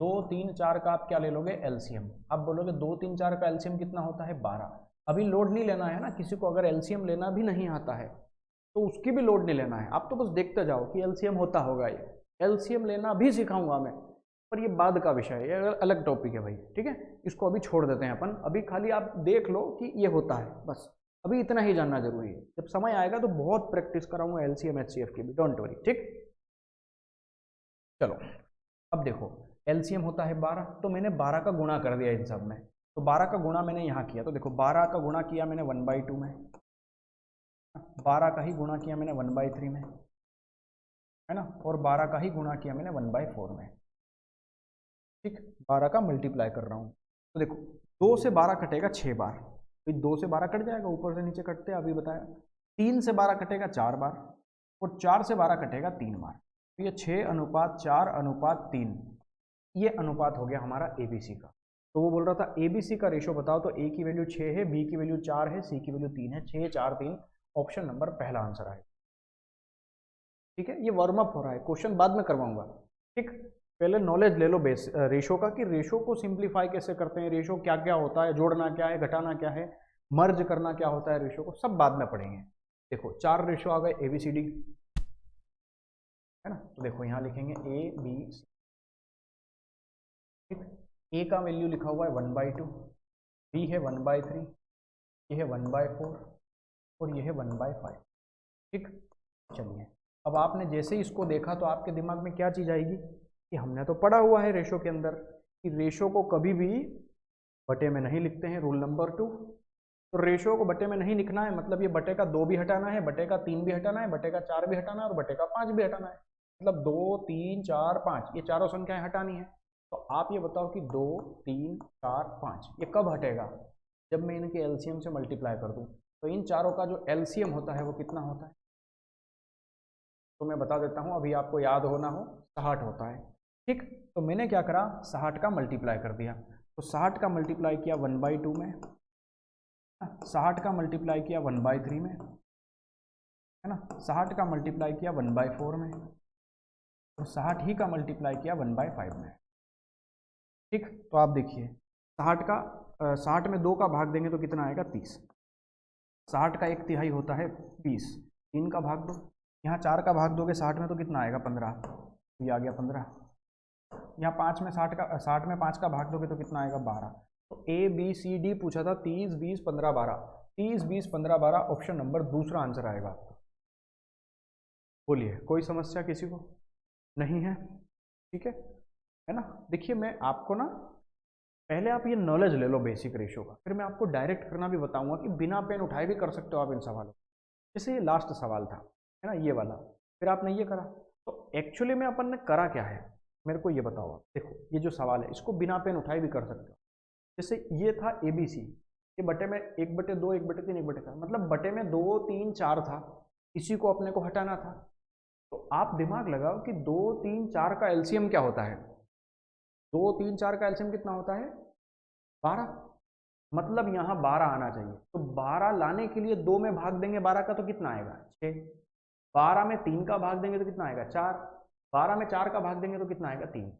2, 3, 4 का आप क्या ले लोगे, एलसीएम। आप बोलोगे 2, 3, 4 का एलसीएम कितना होता है 12। अभी लोड नहीं लेना है ना, किसी को अगर एलसीएम लेना भी नहीं आता है तो उसकी भी लोड नहीं लेना है, आप तो बस देखते जाओ कि एलसीएम होता होगा। ये एलसीएम लेना भी सिखाऊंगा मैं, पर ये बाद का विषय है, ये अलग टॉपिक है भाई। ठीक है, इसको अभी छोड़ देते हैं अपन, अभी खाली आप देख लो कि ये होता है, बस अभी इतना ही जानना जरूरी है। जब समय आएगा तो बहुत प्रैक्टिस कराऊंगा एलसीएम एचसीएफ की भी, डोंट वरी। ठीक, चलो अब देखो, एलसीएम होता है 12, तो मैंने 12 का गुणा कर दिया इन सब में। तो 12 का गुणा मैंने यहाँ किया, तो देखो 12 का गुणा किया मैंने 1/2 में, 12 का ही गुणा किया मैंने 1/3 में, है ना, और 12 का ही गुणा किया मैंने 1/4 में। ठीक, 12 का मल्टीप्लाई कर रहा हूँ। तो देखो 2 से 12 कटेगा 6 बार, तो 2 से 12 कट जाएगा, ऊपर से नीचे कटते हैं, अभी बताया। 3 से 12 कटेगा 4 बार, और 4 से 12 कटेगा 3 बार। तो ये 6:4:3 ये अनुपात हो गया हमारा एबीसी का। तो वो बोल रहा था एबीसी का रेशो बताओ, तो ए की वैल्यू 6 है, बी की वैल्यू 4 है, सी की वैल्यू 3 है, 6, 4, 3 ऑप्शन नंबर पहला आंसर आएगा। ठीक है, ये वार्म अप हो रहा है, क्वेश्चन बाद में करवाऊंगा। ठीक, पहले नॉलेज ले लो बेस रेशो का, कि रेशो को सिंप्लीफाई कैसे करते हैं, रेशो क्या क्या होता है, जोड़ना क्या है, घटाना क्या है, मर्ज करना क्या होता है, रेशो को सब बाद में पढ़ेंगे। देखो 4 रेशो आ गए एबीसीडी, है ना। तो देखो यहाँ लिखेंगे ए बी सी। ठीक, ए का वैल्यू लिखा हुआ है 1/2, बी है 1/3, ये है 1/4 और ये है 1/5। ठीक, चलिए अब आपने जैसे ही इसको देखा तो आपके दिमाग में क्या चीज़ आएगी कि हमने तो पढ़ा हुआ है रेशो के अंदर कि रेशो को कभी भी बटे में नहीं लिखते हैं, रूल नंबर 2। तो रेशियो को बटे में नहीं लिखना है, मतलब ये बटे का 2 भी हटाना है, बटे का 3 भी हटाना है, बटे का 4 भी हटाना है और बटे का 5 भी हटाना है। मतलब 2, 3, 4, 5 ये चारों संख्याएं हटानी है। तो आप ये बताओ कि 2, 3, 4, 5 ये कब हटेगा? जब मैं इनके एलसीएम से मल्टीप्लाई कर दूं। तो इन चारों का जो एलसीएम होता है वो कितना होता है? तो मैं बता देता हूं, अभी आपको याद होना हो, 60 होता है। ठीक, तो मैंने क्या करा, 60 का मल्टीप्लाई कर दिया। तो 60 का मल्टीप्लाई किया 1/2 में, 60 का मल्टीप्लाई किया 1/3 में, है ना, 60 का मल्टीप्लाई किया 1/4 में, और 60 ही का मल्टीप्लाई किया 1/5 में। ठीक, तो आप देखिए 60 में 2 का भाग देंगे तो कितना आएगा? 30। 60 का 1/3 होता है 20, 3 का भाग दो, यहाँ 4 का भाग दोगे 60 में तो कितना आएगा? 15, ये आ गया 15। यहाँ 5 में 60 में 5 का भाग दोगे तो कितना आएगा? 12। तो ए बी सी डी पूछा था 30, 20, 15, 12, 30, 20, 15, 12 ऑप्शन नंबर दूसरा आंसर आएगा आपका। बोलिए, कोई समस्या किसी को नहीं है? ठीक है ना। देखिए मैं आपको ना, पहले आप ये नॉलेज ले लो बेसिक रेशियो का, फिर मैं आपको डायरेक्ट करना भी बताऊंगा कि बिना पेन उठाए भी कर सकते हो आप इन सवालों। जैसे ये लास्ट सवाल था, है ना, ये वाला, फिर आपने ये करा, तो एक्चुअली में अपन ने करा क्या है, मेरे को ये बताओ आप। देखो ये जो सवाल है इसको बिना पेन उठाए भी कर सकते हो। जैसे ये था ABC, ये बटे में 1/2, 1/3, 1/4, मतलब बटे में 2, 3, 4 था, इसी को अपने को हटाना था। तो आप दिमाग लगाओ कि 2, 3, 4 का एलसीएम क्या होता है? 2, 3, 4 का एलसीएम कितना होता है? 12। मतलब यहाँ 12 आना चाहिए। तो 12 लाने के लिए 2 में भाग देंगे 12 का तो कितना आएगा? 6। 12 में 3 का भाग देंगे तो कितना आएगा? 4। 12 में 4 का भाग देंगे तो कितना आएगा? 3।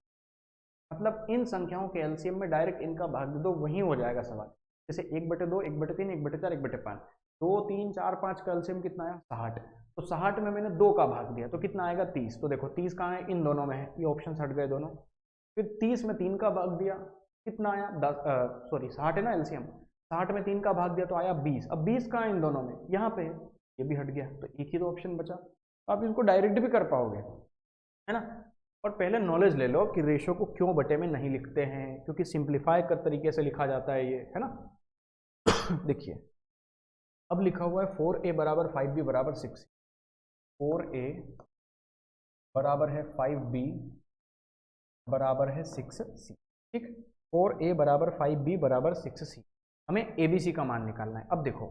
मतलब इन संख्याओं के एलसीएम में डायरेक्ट इनका भाग दे दो, वहीं हो जाएगा सवाल। जैसे 1/2, 1/3, 1/4, 1/5, 2, 3, 4, 5 का एलसीएम कितना आया? 60। तो 60 में मैंने 2 का भाग दिया तो कितना आएगा? 30। तो देखो 30 कहाँ है? इन दोनों में है, ये ऑप्शन हट गए दोनों। फिर 30 में 3 का भाग दिया, कितना आया? 60 है ना एलसीएम, 60 में 3 का भाग दिया तो आया 20। अब 20 कहाँ है? इन दोनों में, यहाँ पे है, ये भी हट गया, तो एक ही तो ऑप्शन बचा। तो आप इसको डायरेक्ट भी कर पाओगे, है ना। और पहले नॉलेज ले लो कि रेशियो को क्यों बटे में नहीं लिखते हैं, क्योंकि सिंप्लीफाई कर तरीके से लिखा जाता है ये, है ना। देखिए अब लिखा हुआ है 4a बराबर 5b बराबर 6। 4a बराबर है 5b बराबर है 6c। ठीक, 4a बराबर 5b बराबर 6c। हमें abc का मान निकालना है। अब देखो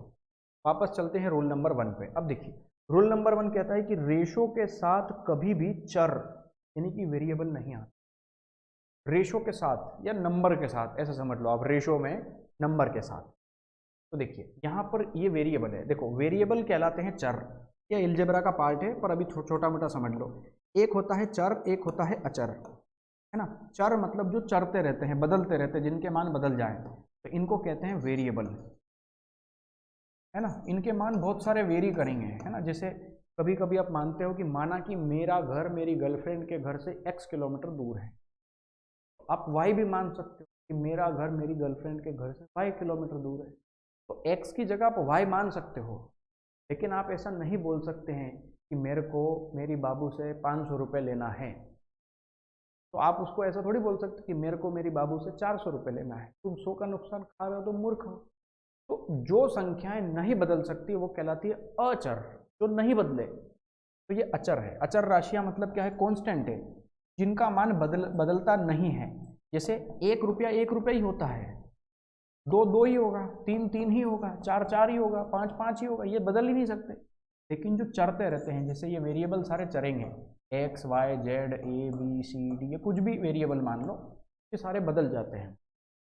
वापस चलते हैं रूल नंबर 1 पे। अब देखिए रूल नंबर 1 कहता है कि रेशो के साथ कभी भी चर यानी कि वेरिएबल नहीं आता। रेशो के साथ या नंबर के साथ, ऐसा समझ लो आप, रेशो में नंबर के साथ। तो देखिए यहाँ पर ये वेरिएबल है, देखो वेरिएबल कहलाते हैं चर, ये एलजेब्रा का पार्ट है पर अभी छोटा मोटा समझ लो। एक होता है चर, एक होता है अचर, है ना। चर मतलब जो चरते रहते हैं, बदलते रहते हैं, जिनके मान बदल जाएं, तो इनको कहते हैं वेरिएबल, है ना। इनके मान बहुत सारे वेरी करेंगे, है ना। जैसे कभी कभी आप मानते हो कि माना कि मेरा घर मेरी गर्लफ्रेंड के घर से x किलोमीटर दूर है, तो आप y भी मान सकते हो कि मेरा घर मेरी गर्लफ्रेंड के घर से 5 किलोमीटर दूर है। तो x की जगह आप y मान सकते हो, लेकिन आप ऐसा नहीं बोल सकते हैं कि मेरे को मेरी बाबू से 500 रुपये लेना है। तो आप उसको ऐसा थोड़ी बोल सकते कि मेरे को मेरी बाबू से 400 रुपये लेना है। तुम 100 का नुकसान खा रहे हो तो मूर्ख हो। तो जो संख्याएं नहीं बदल सकती वो कहलाती है अचर, जो नहीं बदले, तो ये अचर है। अचर राशियां मतलब क्या है? कांस्टेंट है, जिनका मान बदलता नहीं है। जैसे 1 रुपया ही होता है, 2 ही होगा, 3 ही होगा, 4 ही होगा, 5 ही होगा, ये बदल ही नहीं सकते। लेकिन जो चरते रहते हैं, जैसे ये वेरिएबल सारे चरेंगे, X Y Z A B C D, ये कुछ भी वेरिएबल मान लो, ये सारे बदल जाते हैं।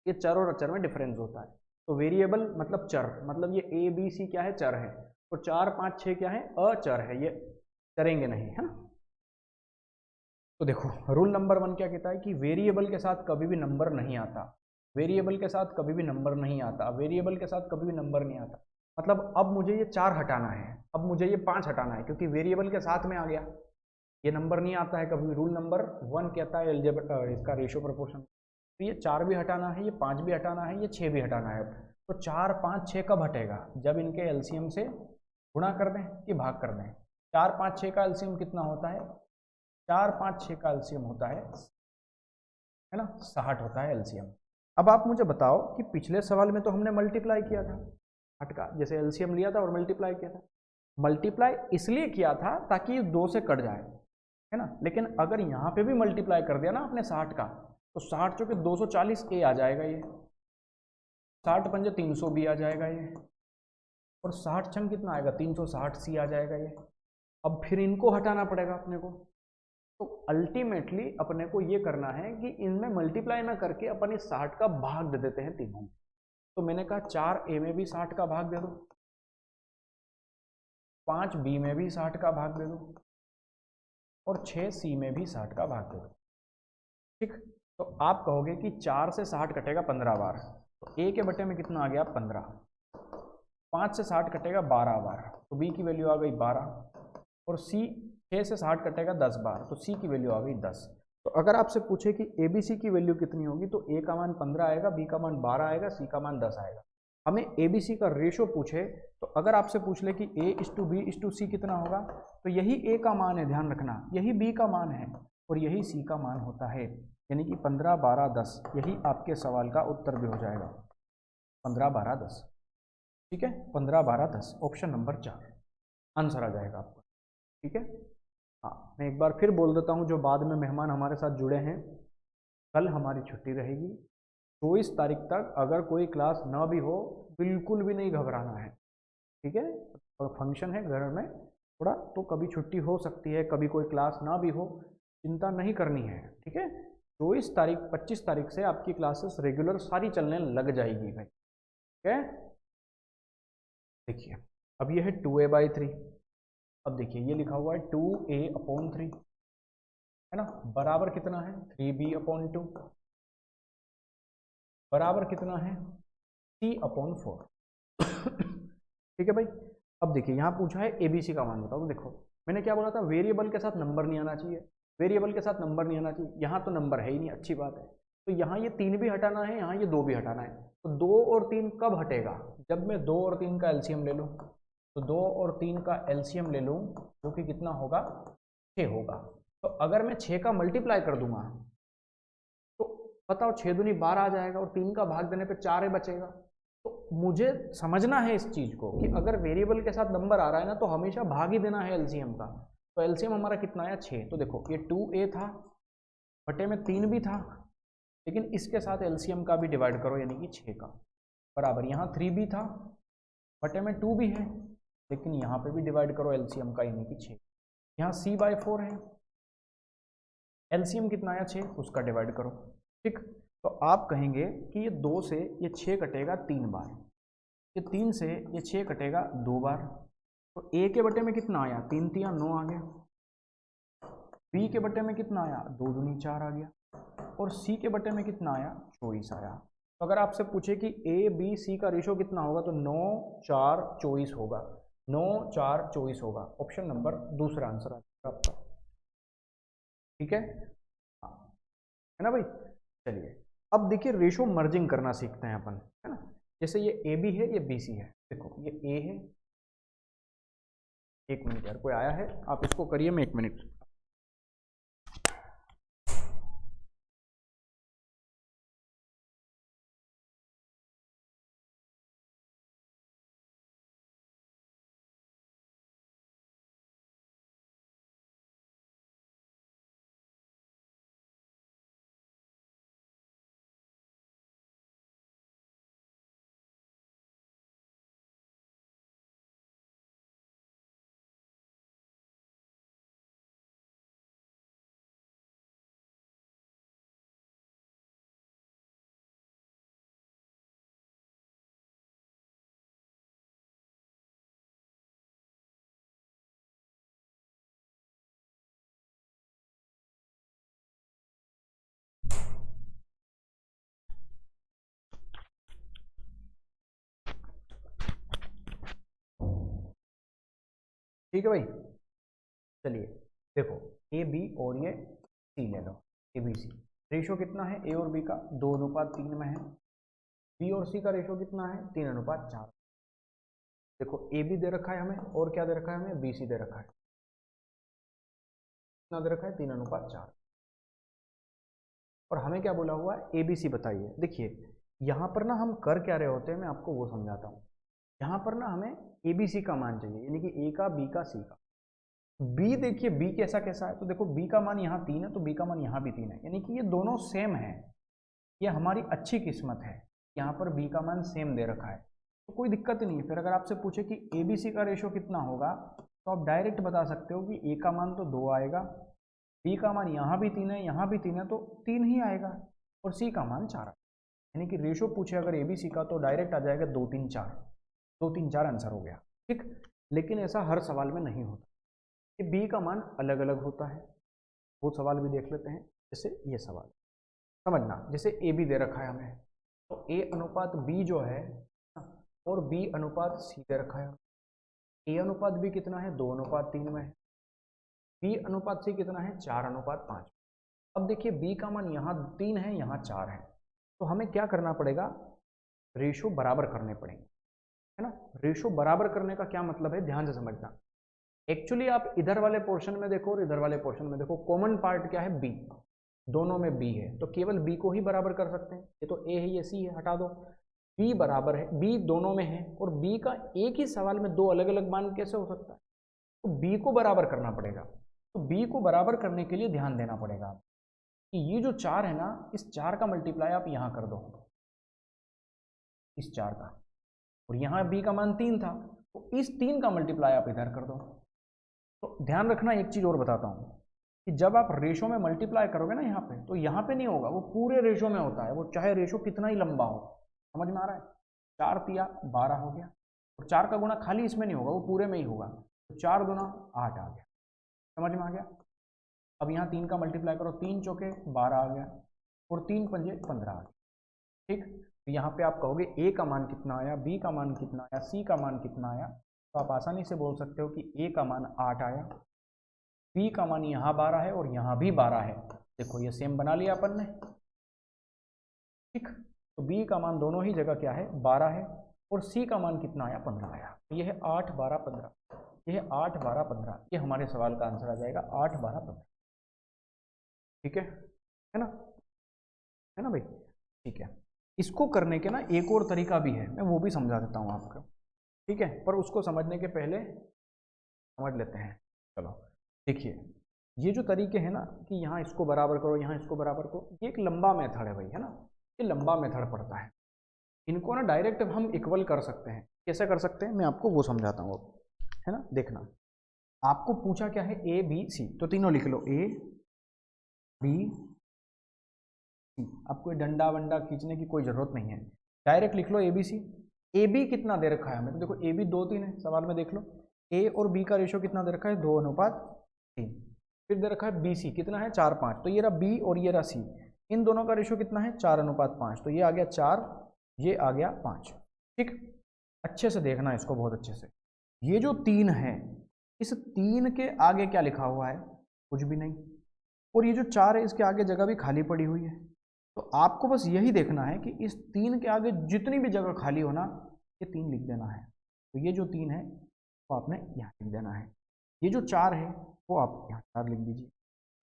ये चर और अचर में डिफरेंस होता है। तो वेरिएबल मतलब चर, मतलब ये ए बी सी क्या है? चर है। और 4, 5, 6 क्या है? अचर है, ये चरेंगे नहीं, है ना। तो देखो रूल नंबर 1 क्या कहता है कि वेरिएबल के साथ कभी भी नंबर नहीं आता। वेरिएबल के साथ कभी भी नंबर नहीं आता, वेरिएबल के साथ कभी भी नंबर नहीं आता। मतलब अब मुझे ये 4 हटाना है, अब मुझे ये 5 हटाना है, क्योंकि वेरिएबल के साथ में आ गया, ये नंबर नहीं आता है कभी। रूल नंबर 1 कहता है इसका रेशियो प्रोपोर्शन। तो ये 4 भी हटाना है, ये 5 भी हटाना है, ये 6 भी हटाना है। तो 4, 5, 6 कब हटेगा? जब इनके एलसीएम से गुणा कर दें कि भाग कर दें। 4, 5, 6 का एलसीएम कितना होता है? 4, 5, 6 का एलसीएम होता है ना, 60 होता है एलसीएम। अब आप मुझे बताओ कि पिछले सवाल में तो हमने मल्टीप्लाई किया था, 60 का, जैसे एलसीएम लिया था और मल्टीप्लाई किया था। मल्टीप्लाई इसलिए किया था ताकि 2 से कट जाए, है ना। लेकिन अगर यहाँ पे भी मल्टीप्लाई कर दिया ना आपने 60 का, तो 60 चौके 240 ए आ जाएगा, ये 60 पंजे 300 बी आ जाएगा ये, और 60 छंग कितना आएगा 360 सी आ जाएगा ये। अब फिर इनको हटाना पड़ेगा अपने को। तो अल्टीमेटली अपने को ये करना है कि इनमें मल्टीप्लाई ना करके अपन इस 60 का भाग दे देते हैं तीनों में। तो मैंने कहा 4A में भी 60 का भाग दे दो, 5B में भी 60 का भाग दे दो, और 6C में भी 60 का भाग दे दो। ठीक, तो आप कहोगे कि 4 से 60 कटेगा 15 बार, तो A के बटे में कितना आ गया 15, 5 से 60 कटेगा 12 बार, तो B की वैल्यू आ गई 12, और C 6 से 60 कटेगा 10 बार, तो C की वैल्यू आ गई 10। तो अगर आपसे पूछे कि ABC की वैल्यू कितनी होगी, तो A का मान 15 आएगा, B का मान 12 आएगा, C का मान 10 आएगा। हमें ABC का रेशो पूछे, तो अगर आपसे पूछ ले कि A/B/C कितना होगा, तो यही A का मान है, ध्यान रखना, यही B का मान है और यही C का मान होता है, यानी कि 15, 12, 10, यही आपके सवाल का उत्तर भी हो जाएगा, 15, 12, 10। ठीक है, 15, 12, 10 ऑप्शन नंबर 4 आंसर आ जाएगा आपका। ठीक है, हाँ, मैं एक बार फिर बोल देता हूँ, जो बाद में मेहमान हमारे साथ जुड़े हैं, कल हमारी छुट्टी रहेगी 24 तारीख तक। अगर कोई क्लास ना भी हो, बिल्कुल भी नहीं घबराना है, ठीक है। और फंक्शन है घर में थोड़ा, तो कभी छुट्टी हो सकती है, कभी कोई क्लास ना भी हो, चिंता नहीं करनी है, ठीक है। 24 तारीख 25 तारीख से आपकी क्लासेस रेगुलर सारी चलने लग जाएगी भाई, ठीक है। देखिए, अब ये है 2a/3। अब देखिए ये लिखा हुआ है 2a/3, है ना, बराबर कितना है 3b/2, बराबर कितना है c/4। ठीक है भाई। अब देखिए यहाँ पूछा है ABC का मान बताओ। देखो मैंने क्या बोला था, वेरिएबल के साथ नंबर नहीं आना चाहिए, वेरिएबल के साथ नंबर नहीं आना चाहिए। यहाँ तो नंबर है ही नहीं, अच्छी बात है। तो यहाँ ये 3 भी हटाना है, यहाँ ये 2 भी हटाना है। तो 2 और 3 कब हटेगा, जब मैं 2 और 3 का एलसीएम ले लूँ। तो 2 और 3 का एलसीएम ले लूँ, जो कि कितना होगा 6 होगा। तो अगर मैं 6 का मल्टीप्लाई कर दूंगा, तो बताओ 6 दूनी 12 आ जाएगा, और 3 का भाग देने पे 4 ही बचेगा। तो मुझे समझना है इस चीज़ को कि अगर वेरिएबल के साथ नंबर आ रहा है ना, तो हमेशा भाग ही देना है एलसीएम का। तो एलसीएम हमारा कितना आया 6। तो देखो ये 2a था, बटे में 3 भी था, लेकिन इसके साथ एलसीएम का भी डिवाइड करो, यानी कि 6 का, बराबर यहाँ 3b था, बटे में 2 भी है, लेकिन यहाँ पे भी डिवाइड करो एलसीएम का, यानी कि 6। यहाँ c/4 है, एलसीएम कितना आया 6, उसका डिवाइड करो। ठीक, तो आप कहेंगे कि ये 2 से ये 6 कटेगा 3 बार, ये 3 से ये 6 कटेगा 2 बार। तो a के बटे में कितना आया 3 तिया 9 आ गया, b के बटे में कितना आया 2 दूनी 4 आ गया, और c के बटे में कितना आया 24 आया। तो अगर आपसे पूछे कि A/B/C का रेशो कितना होगा, तो 9, 4, 24 होगा, 9, 4, 24 होगा। ऑप्शन नंबर दूसरा आंसर आ जाएगा आपका। ठीक है, हाँ, है ना भाई। चलिए अब देखिए रेशो मर्जिंग करना सीखते हैं अपन, है ना। जैसे ये AB है, ये BC है, देखो ये A है। एक मिनट यार, कोई आया है, आप इसको करिए, मैं 1 मिनट। ठीक है भाई, चलिए देखो AB और ये C ले लो, ABC रेशो कितना है A और B का 2:3 में है। B और C का रेशो कितना है 3:4। देखो AB दे रखा है हमें, और क्या दे रखा है हमें BC दे रखा है, कितना दे रखा है 3:4। और हमें क्या बोला हुआ है ABC बताइए। देखिए यहाँ पर ना हम कर क्या रहे होते हैं, मैं आपको वो समझाता हूँ। यहाँ पर ना हमें ए बी सी का मान चाहिए, यानी कि ए का, बी का, सी का। बी देखिए, बी कैसा कैसा है, तो देखो बी का मान यहाँ 3 है, तो बी का मान यहाँ भी 3 है, यानी कि ये दोनों सेम है। ये हमारी अच्छी किस्मत है, यहाँ पर बी का मान सेम दे रखा है, तो कोई दिक्कत नहीं है। फिर अगर आपसे पूछे कि ए बी सी का रेशो कितना होगा, तो आप डायरेक्ट बता सकते हो कि ए का मान तो 2 आएगा, बी का मान यहाँ भी 3 है, यहाँ भी 3 है, तो 3 ही आएगा, और सी का मान 4 है। यानी कि रेशो पूछे अगर ए बी सी का, तो डायरेक्ट आ जाएगा 2 3 4, 2 3 4 आंसर हो गया, ठीक। लेकिन ऐसा हर सवाल में नहीं होता, कि बी का मान अलग अलग होता है। वो सवाल भी देख लेते हैं, जैसे ये सवाल समझना, जैसे ए बी दे रखा है हमें, तो ए अनुपात बी जो है और बी अनुपात सी दे रखा है। ए अनुपात बी कितना है, 2 अनुपात 3 में है। बी अनुपात सी कितना है, 4 अनुपात 5। अब देखिए बी का मान यहाँ 3 है, यहाँ 4 है, तो हमें क्या करना पड़ेगा, रेशो बराबर करने पड़ेंगे, है ना। रेशो बराबर करने का क्या मतलब है, ध्यान से समझना। एक्चुअली आप इधर वाले पोर्शन में देखो और इधर वाले पोर्शन में देखो, कॉमन पार्ट क्या है, बी, दोनों में बी है, तो केवल बी को ही बराबर कर सकते हैं। ये तो ए है, ये सी है, हटा दो। बी बराबर है, बी दोनों में है, और बी का एक ही सवाल में दो अलग अलग मान कैसे हो सकता है, तो बी को बराबर करना पड़ेगा। तो बी को बराबर करने के लिए ध्यान देना पड़ेगा कि ये जो 4 है ना, इस 4 का मल्टीप्लाई आप यहाँ कर दो, इस 4 का, और यहाँ बी का मान 3 था, तो इस 3 का मल्टीप्लाई आप इधर कर दो। तो ध्यान रखना, एक चीज़ और बताता हूँ कि जब आप रेशो में मल्टीप्लाई करोगे ना यहाँ पे, तो यहाँ पे नहीं होगा, वो पूरे रेशो में होता है, वो चाहे रेशो कितना ही लंबा हो। समझ में आ रहा है, 4 तिया 12 हो गया, और 4 का गुणा खाली इसमें नहीं होगा, वो पूरे में ही होगा, तो 4 गुना 8 आ गया। समझ में आ गया। अब यहाँ 3 का मल्टीप्लाई करो, 3 चौके 12 आ गया, और 3 पंजे 15 आ गया, ठीक। तो यहाँ पे आप कहोगे ए का मान कितना आया, बी का मान कितना आया, सी का मान कितना आया, तो आप आसानी से बोल सकते हो कि ए का मान 8 आया, बी का मान यहाँ 12 है, और यहाँ भी 12 है। देखो ये सेम बना लिया अपन ने, ठीक। तो बी का मान दोनों ही जगह क्या है, 12 है, और सी का मान कितना आया, 15 आया। तो ये है 8 12 15, ये है 8 12 15, ये हमारे सवाल का आंसर आ जाएगा 8 12 15, ठीक है ना भाई, ठीक है। इसको करने के ना एक और तरीका भी है, मैं वो भी समझा देता हूँ आपको, ठीक है। पर उसको समझने के पहले समझ लेते हैं। चलो देखिए, ये जो तरीके हैं ना कि यहाँ इसको बराबर करो, यहाँ इसको बराबर करो, ये एक लंबा मेथड है भाई, है ना, ये लंबा मेथड पड़ता है। इनको ना डायरेक्ट हम इक्वल कर सकते हैं। कैसे कर सकते हैं, मैं आपको वो समझाता हूँ, है ना। देखना, आपको पूछा क्या है, ए बी सी, तो तीनों लिख लो, ए बी सी। आपको डंडा वंडा खींचने की कोई जरूरत नहीं है, डायरेक्ट लिख लो ए बी सी। ए बी कितना दे रखा है हमें, तो देखो ए बी 2 3 है, सवाल में देख लो। ए और बी का रेशो कितना दे रखा है, 2 अनुपात 3। फिर दे रखा है बी सी कितना है, 4 5, तो ये रहा बी और ये रहा सी, इन दोनों का रेशो कितना है, 4 अनुपात 5, तो ये आ गया 4, ये आ गया 5, ठीक। अच्छे से देखना इसको, बहुत अच्छे से। ये जो 3 है, इस 3 के आगे क्या लिखा हुआ है, कुछ भी नहीं, और ये जो 4 है इसके आगे जगह भी खाली पड़ी हुई है। तो आपको बस यही देखना है कि इस 3 के आगे जितनी भी जगह खाली हो ना, ये 3 लिख देना है। तो ये जो 3 है वो आपने यहाँ लिख देना है, ये जो 4 है वो आप यहाँ 4 लिख दीजिए।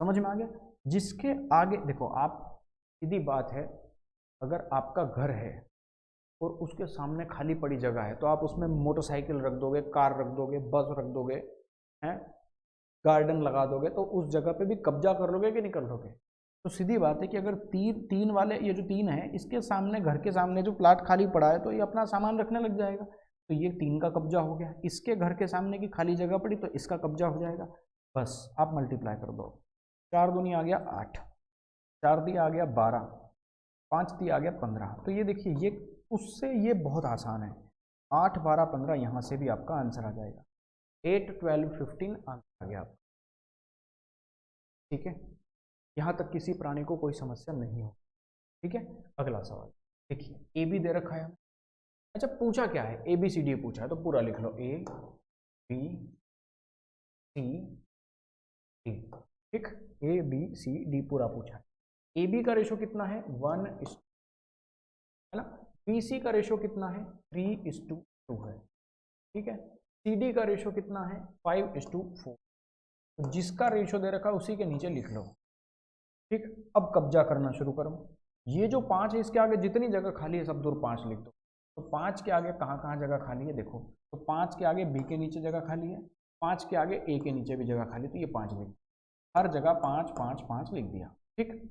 समझ में आ गया। जिसके आगे देखो, आप सीधी बात है, अगर आपका घर है और उसके सामने खाली पड़ी जगह है, तो आप उसमें मोटरसाइकिल रख दोगे, कार रख दोगे, बस रख दोगे, हैं, गार्डन लगा दोगे, तो उस जगह पे भी कब्जा कर लोगे कि नहीं कर लोगे। तो सीधी बात है कि अगर तीन वाले, ये जो 3 है, इसके सामने, घर के सामने जो प्लाट खाली पड़ा है, तो ये अपना सामान रखने लग जाएगा, तो ये 3 का कब्जा हो गया। इसके घर के सामने की खाली जगह पड़ी, तो इसका कब्जा हो जाएगा। बस आप मल्टीप्लाई कर दो, 4 दूनी आ गया 8, 4 दी आ गया 12, 5 दी आ गया 15। तो ये देखिए, ये उससे ये बहुत आसान है, 8 12 15, यहाँ से भी आपका आंसर आ जाएगा, 8 12 15 आंसर आ गया आपका, ठीक है। यहाँ तक किसी प्राणी को कोई समस्या नहीं हो, ठीक है। अगला सवाल देखिए, ए बी दे रखा है। अच्छा पूछा क्या है, ए बी सी डी पूछा है, तो पूरा लिख लो, ए बी सी डी, ठीक। ए बी सी डी पूरा पूछा है। ए बी का रेशो कितना है, 1 है ना। बी सी का रेशो कितना है, 3:2 है, ठीक है। सी डी का रेशो कितना है, 5:4। तो जिसका रेशो दे रखा है उसी के नीचे लिख लो, ठीक। अब कब्जा करना शुरू करो। ये जो 5 है, इसके आगे जितनी जगह खाली है सब दूर 5 लिख दो, तो 5 के आगे कहाँ कहाँ जगह खाली है देखो, तो 5 के आगे बी के नीचे जगह खाली है, 5 के आगे ए के नीचे भी जगह खाली, तो ये 5 लिख, हर जगह 5 5 5 लिख दिया। ठीक,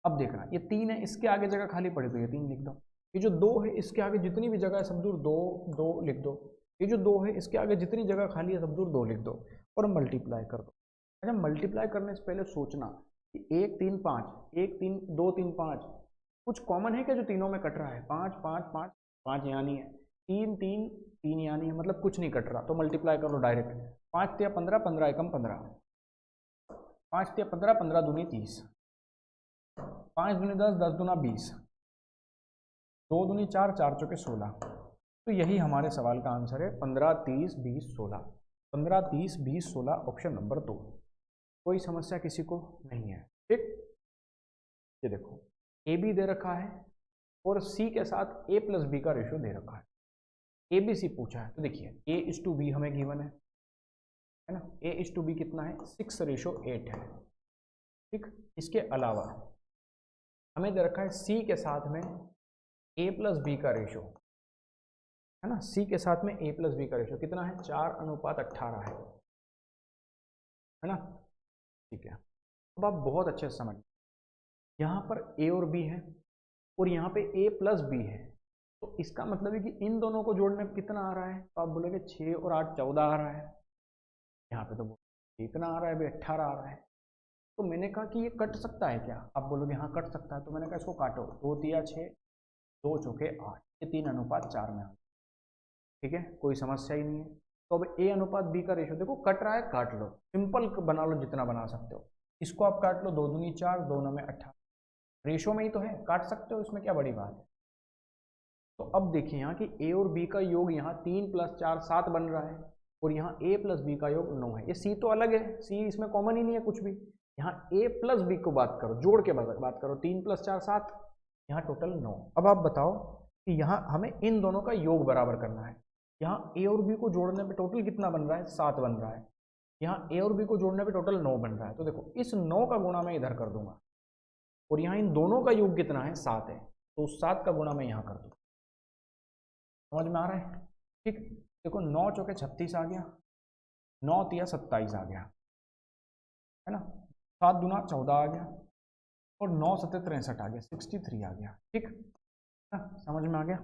अब देखना ये 3 है, इसके आगे जगह खाली पड़ी तो ये 3 लिख दो। ये जो 2 है इसके आगे जितनी भी जगह है सब दूर 2 2 लिख दो। ये जो 2 है इसके आगे जितनी जगह खाली है सब दूर 2 लिख दो और मल्टीप्लाई कर दो। अच्छा, मल्टीप्लाई करने से पहले सोचना कि 1 3 5 1 3 2 3 5 कुछ कॉमन है क्या जो तीनों में कट रहा है? 5 5 5 5 यहाँ नहीं है, 3 3 3 यहाँ नहीं है, मतलब कुछ नहीं कट रहा, तो मल्टीप्लाई कर लो डायरेक्ट। 5 या 15 15 एकम 15, 5 या 15 15 दूनी 30, 5 दूनी 10 10 दूना 20, 2 दूनी 4 4 चौके 16। तो यही हमारे सवाल का आंसर है 15 30 20 16, 15 30 20 16 ऑप्शन नंबर 2। कोई समस्या किसी को नहीं है। ठीक, ये देखो ए बी दे रखा है और सी के साथ ए प्लस बी का रेशियो दे रखा है, ए बी सी पूछा है। तो देखिए A:B हमें गिवन है ना, A:B कितना है 6:8 है। ठीक, इसके अलावा हमें दे रखा है सी के साथ में ए प्लस बी का रेशियो है ना, सी के साथ में ए प्लस बी का रेशियो कितना है 4:18 है ना। ठीक है, अब आप बहुत अच्छे से समझ, यहाँ पर ए और बी है और यहाँ पे ए प्लस बी है, तो इसका मतलब है कि इन दोनों को जोड़ने में कितना आ रहा है, तो आप बोलोगे 6 और 8 14 आ रहा है। यहाँ पे तो कितना आ रहा है, अभी 18 आ रहा है। तो मैंने कहा कि ये कट सकता है क्या, आप बोलोगे हाँ कट सकता है, तो मैंने कहा इसको काटो, 2 तिया 6 2 चौके 8, ये 3:4 में आ। ठीक है, कोई समस्या ही नहीं है। तो अब A:B का रेशियो देखो कट रहा है, काट लो, सिंपल बना लो जितना बना सकते हो। इसको आप काट लो, 2 दूनी 4 2 9 में 18, रेशियो में ही तो है, काट सकते हो, इसमें क्या बड़ी बात है। तो अब देखिए यहाँ कि A और B का योग यहाँ 3 + 4 7 बन रहा है और यहाँ A प्लस बी का योग 9 है। ये C तो अलग है, C इसमें कॉमन ही नहीं है कुछ भी। यहाँ A प्लस बी को बात करो, जोड़ के बात करो, 3 + 4 7, यहाँ टोटल 9। अब आप बताओ कि यहाँ हमें इन दोनों का योग बराबर करना है। यहाँ A और B को जोड़ने पे टोटल कितना बन रहा है 7 बन रहा है, यहाँ A और B को जोड़ने पे टोटल 9 बन रहा है। तो देखो इस 9 का गुणा मैं इधर कर दूंगा और यहाँ इन दोनों का योग कितना है 7 है, तो 7 का गुणा मैं यहाँ कर दूँ। समझ में आ रहा है? ठीक, देखो 9 चौके 36 आ गया, 9 तिया 27 आ गया है ना, 7 दूना 14 आ गया और 9 सत्ते 63 आ गया, 63 आ गया। ठीक है, समझ में आ गया?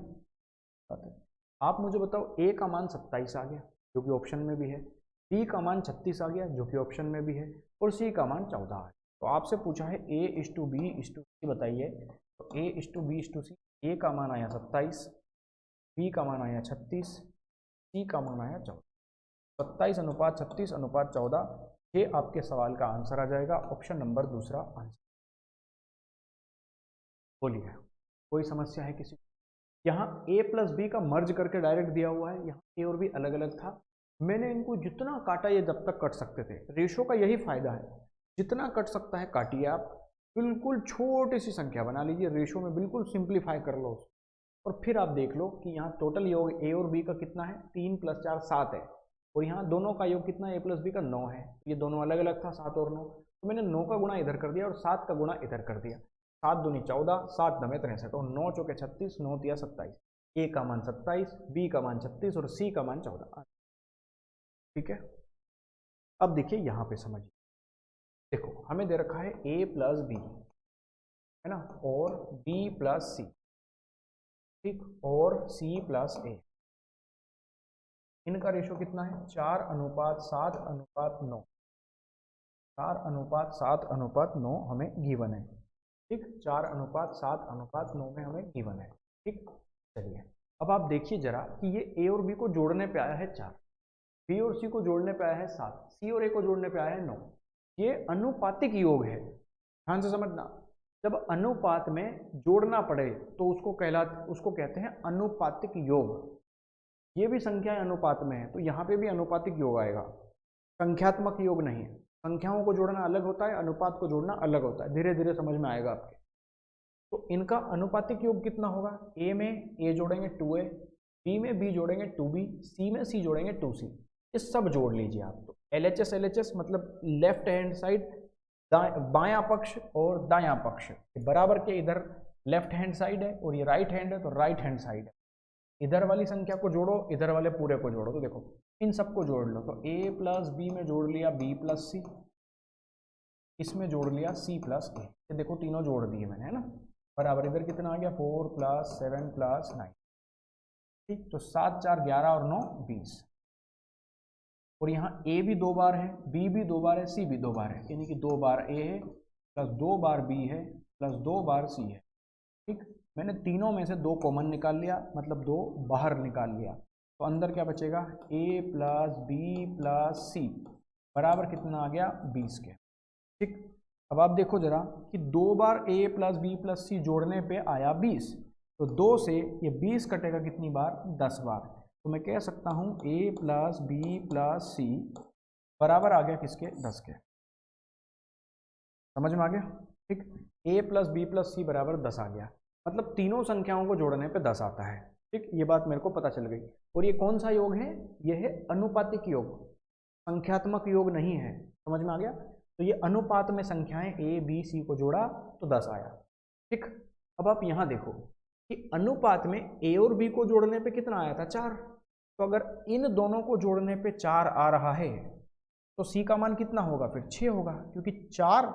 आप मुझे बताओ A का मान 27 आ गया जो कि ऑप्शन में भी है, B का मान 36 आ गया जो कि ऑप्शन में भी है और C का मान 14 है। तो आपसे पूछा है A:B:C बताइए, तो A:B:C, A का मान आया 27, B का मान आया 36, C का मान आया 14, 27:36:14, ये आपके सवाल का आंसर आ जाएगा, ऑप्शन नंबर दूसरा आंसर। बोलिए कोई समस्या है किसी? यहाँ A प्लस बी का मर्ज करके डायरेक्ट दिया हुआ है, यहाँ A और B अलग अलग था, मैंने इनको जितना काटा ये जब तक कट सकते थे। रेशो का यही फायदा है, जितना कट सकता है काटिए आप, बिल्कुल छोटी सी संख्या बना लीजिए, रेशो में बिल्कुल सिंप्लीफाई कर लो और फिर आप देख लो कि यहाँ टोटल योग A और B का कितना है, 3 + 4 7 है और यहाँ दोनों का योग कितना है, A प्लस बी का 9 है। ये दोनों अलग अलग था 7 और 9, तो मैंने 9 का गुणा इधर कर दिया और 7 का गुणा इधर कर दिया। 7 दूनी 14, 7 9 63 और 9 चौके 36, 9 तिया 27, A का मान 27, B का मान 36 और C का मान 14। ठीक है, अब देखिए यहाँ पे समझिए, देखो हमें दे रखा है A प्लस बी है ना और B प्लस C, ठीक, और C प्लस A, इनका रेशो कितना है 4:7:9, 4:7:9 हमें गिवन है। ठीक, 4:7:9 में हमें गिवन है। ठीक, चलिए अब आप देखिए जरा कि ये A और B को जोड़ने पे आया है 4, B और C को जोड़ने पे आया है 7, C और A को जोड़ने पे आया है 9। ये अनुपातिक योग है, ध्यान से समझना। जब अनुपात में जोड़ना पड़े तो उसको कहते हैं अनुपातिक योग। ये भी संख्याएं अनुपात में है तो यहाँ पे भी अनुपातिक योग आएगा, संख्यात्मक योग नहीं है। संख्याओं को जोड़ना अलग होता है, अनुपात को जोड़ना अलग होता है, धीरे धीरे समझ में आएगा आपके। तो इनका अनुपातिक योग कितना होगा, A में A जोड़ेंगे 2A, B में B जोड़ेंगे 2B, C में C जोड़ेंगे 2C, ये सब जोड़ लीजिए आप। तो LHS मतलब लेफ्ट हैंड साइड, बायां पक्ष और दायां पक्ष बराबर के, इधर लेफ्ट हैंड साइड है और ये राइट हैंड है तो राइट हैंड साइड है। इधर वाली संख्या को जोड़ो, इधर वाले पूरे को जोड़ो, तो देखो इन सबको जोड़ लो, तो a प्लस बी में जोड़ लिया b प्लस सी, इसमें जोड़ लिया c प्लस ए, ये देखो तीनों जोड़ दिए मैंने, है ना, बराबर इधर कितना आ गया 4 प्लस 7 प्लस 9, ठीक, तो 7 4 11 और 9 20, और यहाँ a भी 2 बार है, b भी 2 बार है, c भी 2 बार है, यानी कि 2 बार a है प्लस 2 बार b है प्लस 2 बार c है, ठीक। मैंने तीनों में से 2 कॉमन निकाल लिया, मतलब 2 बाहर निकाल लिया, तो अंदर क्या बचेगा a प्लस बी प्लस सी बराबर कितना आ गया 20 के, ठीक। अब आप देखो जरा कि 2 बार a प्लस बी प्लस सी जोड़ने पे आया 20, तो 2 से ये 20 कटेगा कितनी बार 10 बार, तो मैं कह सकता हूँ a प्लस बी प्लस सी बराबर आ गया किसके 10 के, समझ में आ गया, ठीक। a प्लस बी प्लस सी बराबर 10 आ गया, मतलब तीनों संख्याओं को जोड़ने पे 10 आता है, ठीक, ये बात मेरे को पता चल गई। और ये कौन सा योग है, ये है अनुपातिक योग, संख्यात्मक योग नहीं है, समझ में आ गया। तो ये अनुपात में संख्याएं a b c को जोड़ा तो 10 आया, ठीक। अब आप यहाँ देखो कि अनुपात में a और b को जोड़ने पे कितना आया था 4, तो अगर इन दोनों को जोड़ने पे 4 आ रहा है तो c का मान कितना होगा फिर 6 होगा, क्योंकि 4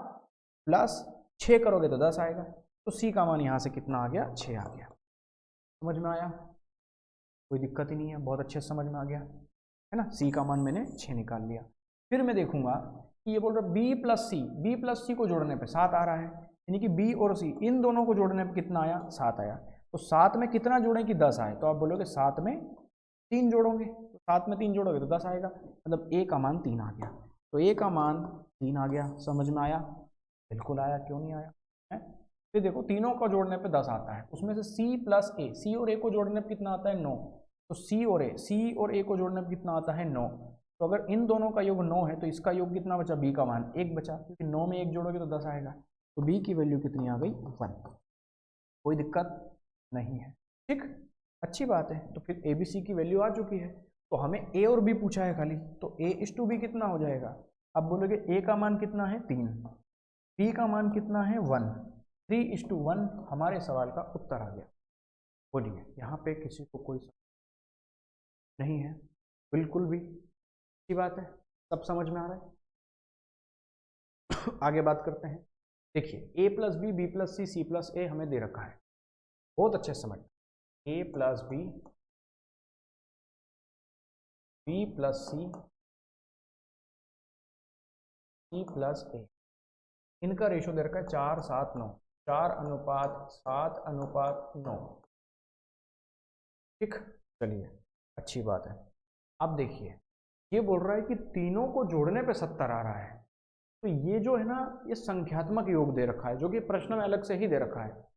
प्लस 6 करोगे तो 10 आएगा, तो c का मान यहाँ से कितना आ गया 6 आ गया, समझ में आया, कोई दिक्कत ही नहीं है, बहुत अच्छे से समझ में आ गया, है ना। c का मान मैंने 6 निकाल लिया। फिर मैं देखूंगा कि ये बोल रहा है b प्लस सी को जोड़ने पे 7 आ रहा है, यानी कि b और c इन दोनों को जोड़ने पे कितना आया 7 आया, तो 7 में कितना जोड़ें कि 10 आए, तो आप बोलोगे 7 में 3 जोड़ोगे, तो 7 में 3 जोड़ोगे तो 10 आएगा, मतलब a का मान 3 आ गया, तो a का मान 3 आ गया, समझ में आया, बिल्कुल आया, क्यों नहीं आया है। फिर देखो तीनों का जोड़ने पे 10 आता है, उसमें से c प्लस ए, c और a को जोड़ने पे कितना आता है 9, तो c और a को जोड़ने पे कितना आता है 9, तो अगर इन दोनों का योग 9 है तो इसका योग कितना बचा, b का मान 1 बचा, क्योंकि 9 में 1 जोड़ोगे तो 10 आएगा, तो b की वैल्यू कितनी आ गई 1, कोई दिक्कत नहीं है, ठीक, अच्छी बात है। तो फिर abc की वैल्यू आ चुकी है, तो हमें a और b पूछा है खाली, तो a/b कितना हो जाएगा, अब बोलोगे a का मान कितना है 3, b का मान कितना है 1, 3:1 हमारे सवाल का उत्तर आ गया। बोलिए यहाँ पे किसी को कोई नहीं है, बिल्कुल भी अच्छी बात है, सब समझ में आ रहा है। आगे बात करते हैं, देखिए a plus B plus C C plus A हमें दे रखा है, बहुत अच्छे से समझ, a plus B plus C plus A, इनका रेशो दे रखा है 4:7:9, 4:7:9, ठीक, चलिए अच्छी बात है। अब देखिए ये बोल रहा है कि तीनों को जोड़ने पे 70 आ रहा है, तो ये जो है ना ये संख्यात्मक योग दे रखा है, जो कि प्रश्न में अलग से ही दे रखा है,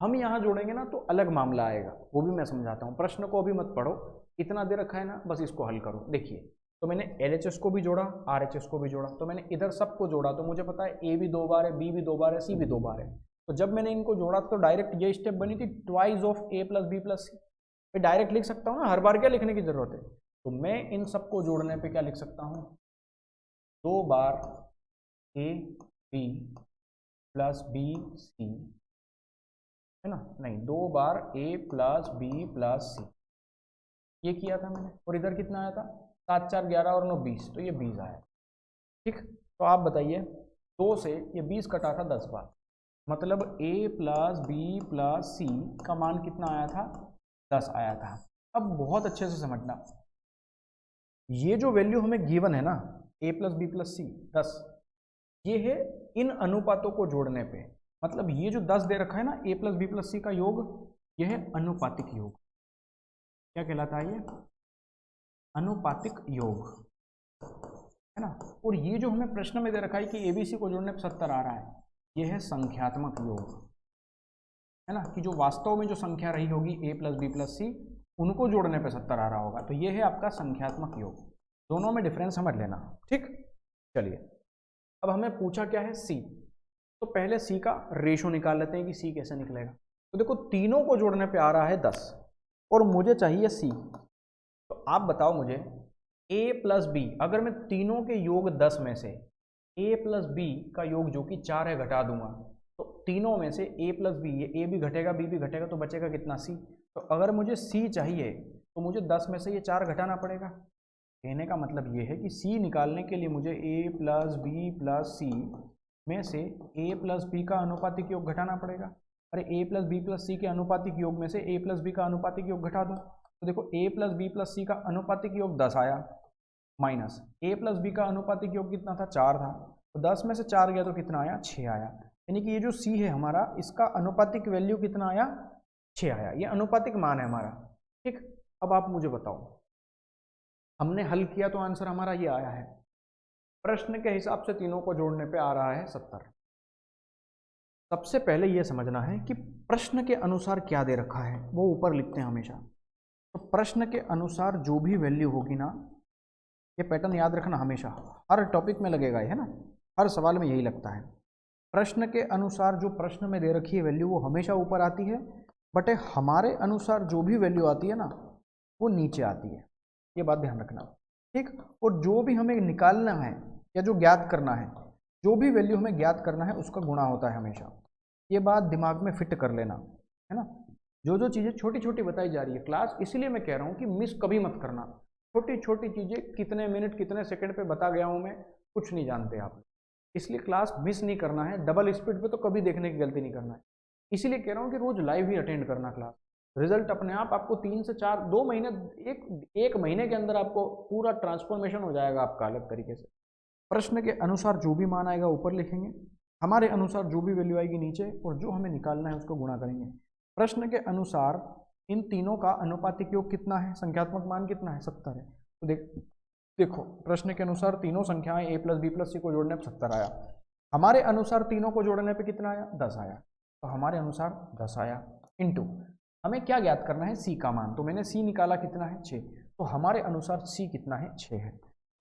हम यहाँ जोड़ेंगे ना तो अलग मामला आएगा, वो भी मैं समझाता हूँ, प्रश्न को अभी मत पढ़ो, इतना दे रखा है ना बस इसको हल करो। देखिए तो मैंने LHS को भी जोड़ा, RHS को भी जोड़ा, तो मैंने इधर सबको जोड़ा, तो मुझे पता है a भी 2 बार है, b भी 2 बार है, c भी 2 बार है, तो जब मैंने इनको जोड़ा तो डायरेक्ट ये स्टेप बनी थी twice of a plus B plus C, मैं डायरेक्ट लिख सकता हूँ ना, हर बार क्या लिखने की जरूरत है, तो मैं इन सबको जोड़ने पे क्या लिख सकता हूँ 2 बार a b plus b c, है ना, नहीं 2 बार a प्लस b प्लस सी, ये किया था मैंने, और इधर कितना आया था 7 4 11 और 9 20, तो ये 20 आया, ठीक। तो आप बताइए 2 से ये 20 कटा था 10 बार, मतलब a प्लस बी प्लस सी का मान कितना आया था 10 आया था। अब बहुत अच्छे से समझना, ये जो वैल्यू हमें गिवन है ना a प्लस बी प्लस सी 10, ये है इन अनुपातों को जोड़ने पे, मतलब ये जो 10 दे रखा है ना a प्लस बी प्लस सी का योग, यह है अनुपातिक योग, क्या कहलाता है ये अनुपातिक योग, है ना। और ये जो हमें प्रश्न में दे रखा है कि ABC को जोड़ने पर 70 आ रहा है, यह है संख्यात्मक योग, है ना, कि जो वास्तव में जो संख्या रही होगी a प्लस बी प्लस सी उनको जोड़ने पे 70 आ रहा होगा, तो ये है आपका संख्यात्मक योग, दोनों में डिफरेंस समझ लेना, ठीक। चलिए अब हमें पूछा क्या है c, तो पहले c का रेशो निकाल लेते हैं कि c कैसे निकलेगा। तो देखो तीनों को जोड़ने पे आ रहा है 10 और मुझे चाहिए c, तो आप बताओ मुझे a प्लस बी, अगर मैं तीनों के योग 10 में से a प्लस बी का योग जो कि 4 है घटा दूंगा, तो तीनों में से a प्लस बी, ये a भी घटेगा b भी घटेगा, तो बचेगा कितना c, तो अगर मुझे C चाहिए तो मुझे 10 में से ये 4 घटाना पड़ेगा। कहने का मतलब ये है कि C निकालने के लिए मुझे A प्लस बी प्लस सी में से A प्लस बी का अनुपातिक योग घटाना पड़ेगा। अरे A प्लस बी प्लस सी के अनुपातिक योग में से A प्लस बी का अनुपातिक योग घटा दूँ तो देखो A प्लस बी प्लस सी का अनुपातिक योग 10 आया, माइनस A प्लस बी का अनुपातिक योग कितना था, 4 था, तो 10 में से 4 गया तो कितना आया, 6 आया। यानी कि ये जो C है हमारा, इसका अनुपातिक वैल्यू कितना आया, 6 आया। ये अनुपातिक मान है हमारा। ठीक, अब आप मुझे बताओ, हमने हल किया तो आंसर हमारा ये आया है। प्रश्न के हिसाब से तीनों को जोड़ने पे आ रहा है 70। सबसे पहले ये समझना है कि प्रश्न के अनुसार क्या दे रखा है, वो ऊपर लिखते हैं हमेशा। तो प्रश्न के अनुसार जो भी वैल्यू होगी ना, ये पैटर्न याद रखना हमेशा, हर टॉपिक में लगेगा ये, है ना, हर सवाल में यही लगता है। प्रश्न के अनुसार जो प्रश्न में दे रखी है वैल्यू वो हमेशा ऊपर आती है, बट हमारे अनुसार जो भी वैल्यू आती है ना वो नीचे आती है। ये बात ध्यान रखना। ठीक, और जो भी हमें निकालना है या जो ज्ञात करना है, जो भी वैल्यू हमें ज्ञात करना है उसका गुणा होता है हमेशा। ये बात दिमाग में फिट कर लेना, है ना। जो जो चीज़ें छोटी छोटी बताई जा रही है क्लास, इसीलिए मैं कह रहा हूँ कि मिस कभी मत करना। छोटी छोटी चीज़ें कितने मिनट कितने सेकंड पे बता गया हूँ मैं, कुछ नहीं जानते आप, इसलिए क्लास मिस नहीं करना है। डबल स्पीड पे तो कभी देखने की गलती नहीं करना है। इसीलिए कह रहा हूँ कि रोज लाइव ही अटेंड करना क्लास। रिजल्ट अपने आप आपको 3 से 4 2 महीने एक महीने के अंदर आपको पूरा ट्रांसफॉर्मेशन हो जाएगा आपका अलग तरीके से। प्रश्न के अनुसार जो भी मान आएगा ऊपर लिखेंगे, हमारे अनुसार जो भी वैल्यू आएगी नीचे, और जो हमें निकालना है उसको गुणा करेंगे। प्रश्न के अनुसार इन तीनों का अनुपातिक योग कितना है, संख्यात्मक मान कितना है, 70 है। तो देखो प्रश्न के अनुसार तीनों संख्याएं A प्लस बी प्लस सी को जोड़ने पर 70 आया, हमारे अनुसार तीनों को जोड़ने पे कितना आया, 10 आया। तो हमारे अनुसार 10 आया इनटू हमें क्या ज्ञात करना है, C का मान। तो मैंने C निकाला कितना है, 6। तो हमारे अनुसार C कितना है, 6 है।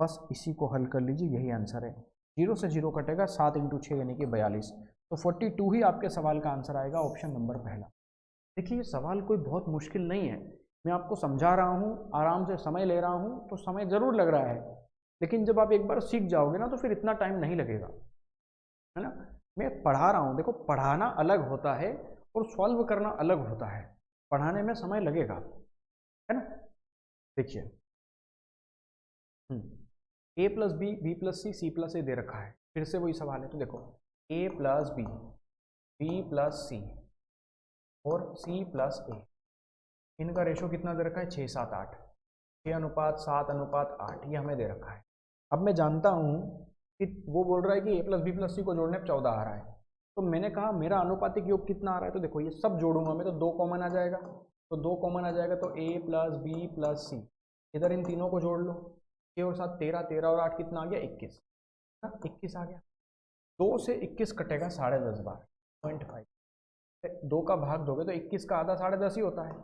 बस इसी को हल कर लीजिए, यही आंसर है। 0 से 0 कटेगा, 7 × 6 यानी कि 42। तो 42 ही आपके सवाल का आंसर आएगा, ऑप्शन नंबर पहला। देखिए ये सवाल कोई बहुत मुश्किल नहीं है, मैं आपको समझा रहा हूँ, आराम से समय ले रहा हूँ, तो समय ज़रूर लग रहा है, लेकिन जब आप एक बार सीख जाओगे ना तो फिर इतना टाइम नहीं लगेगा, है ना। मैं पढ़ा रहा हूँ, देखो पढ़ाना अलग होता है और सॉल्व करना अलग होता है। पढ़ाने में समय लगेगा, है ना। देखिए A plus B B plus C C plus A दे रखा है, फिर से वही सवाल है। तो देखो A plus B B plus C और C प्लस ए, इनका रेशो कितना दे रखा है, 6 7 8, 6:7:8 ये हमें दे रखा है। अब मैं जानता हूँ कि वो बोल रहा है कि A प्लस बी प्लस सी को जोड़ने पर 14 आ रहा है, तो मैंने कहा मेरा अनुपातिक योग कितना आ रहा है। तो देखो ये सब जोड़ूंगा मैं तो 2 कॉमन आ जाएगा, तो 2 कॉमन आ जाएगा, तो A प्लस बी प्लस सी, इधर इन तीनों को जोड़ लो, 6 और 7 13, 13 और 8 कितना आ गया, 21, 21 आ गया। 2 से 21 कटेगा 10.5 बार, 0.5, 2 का भाग दोगे तो 21 का आधा 10.5 ही होता है,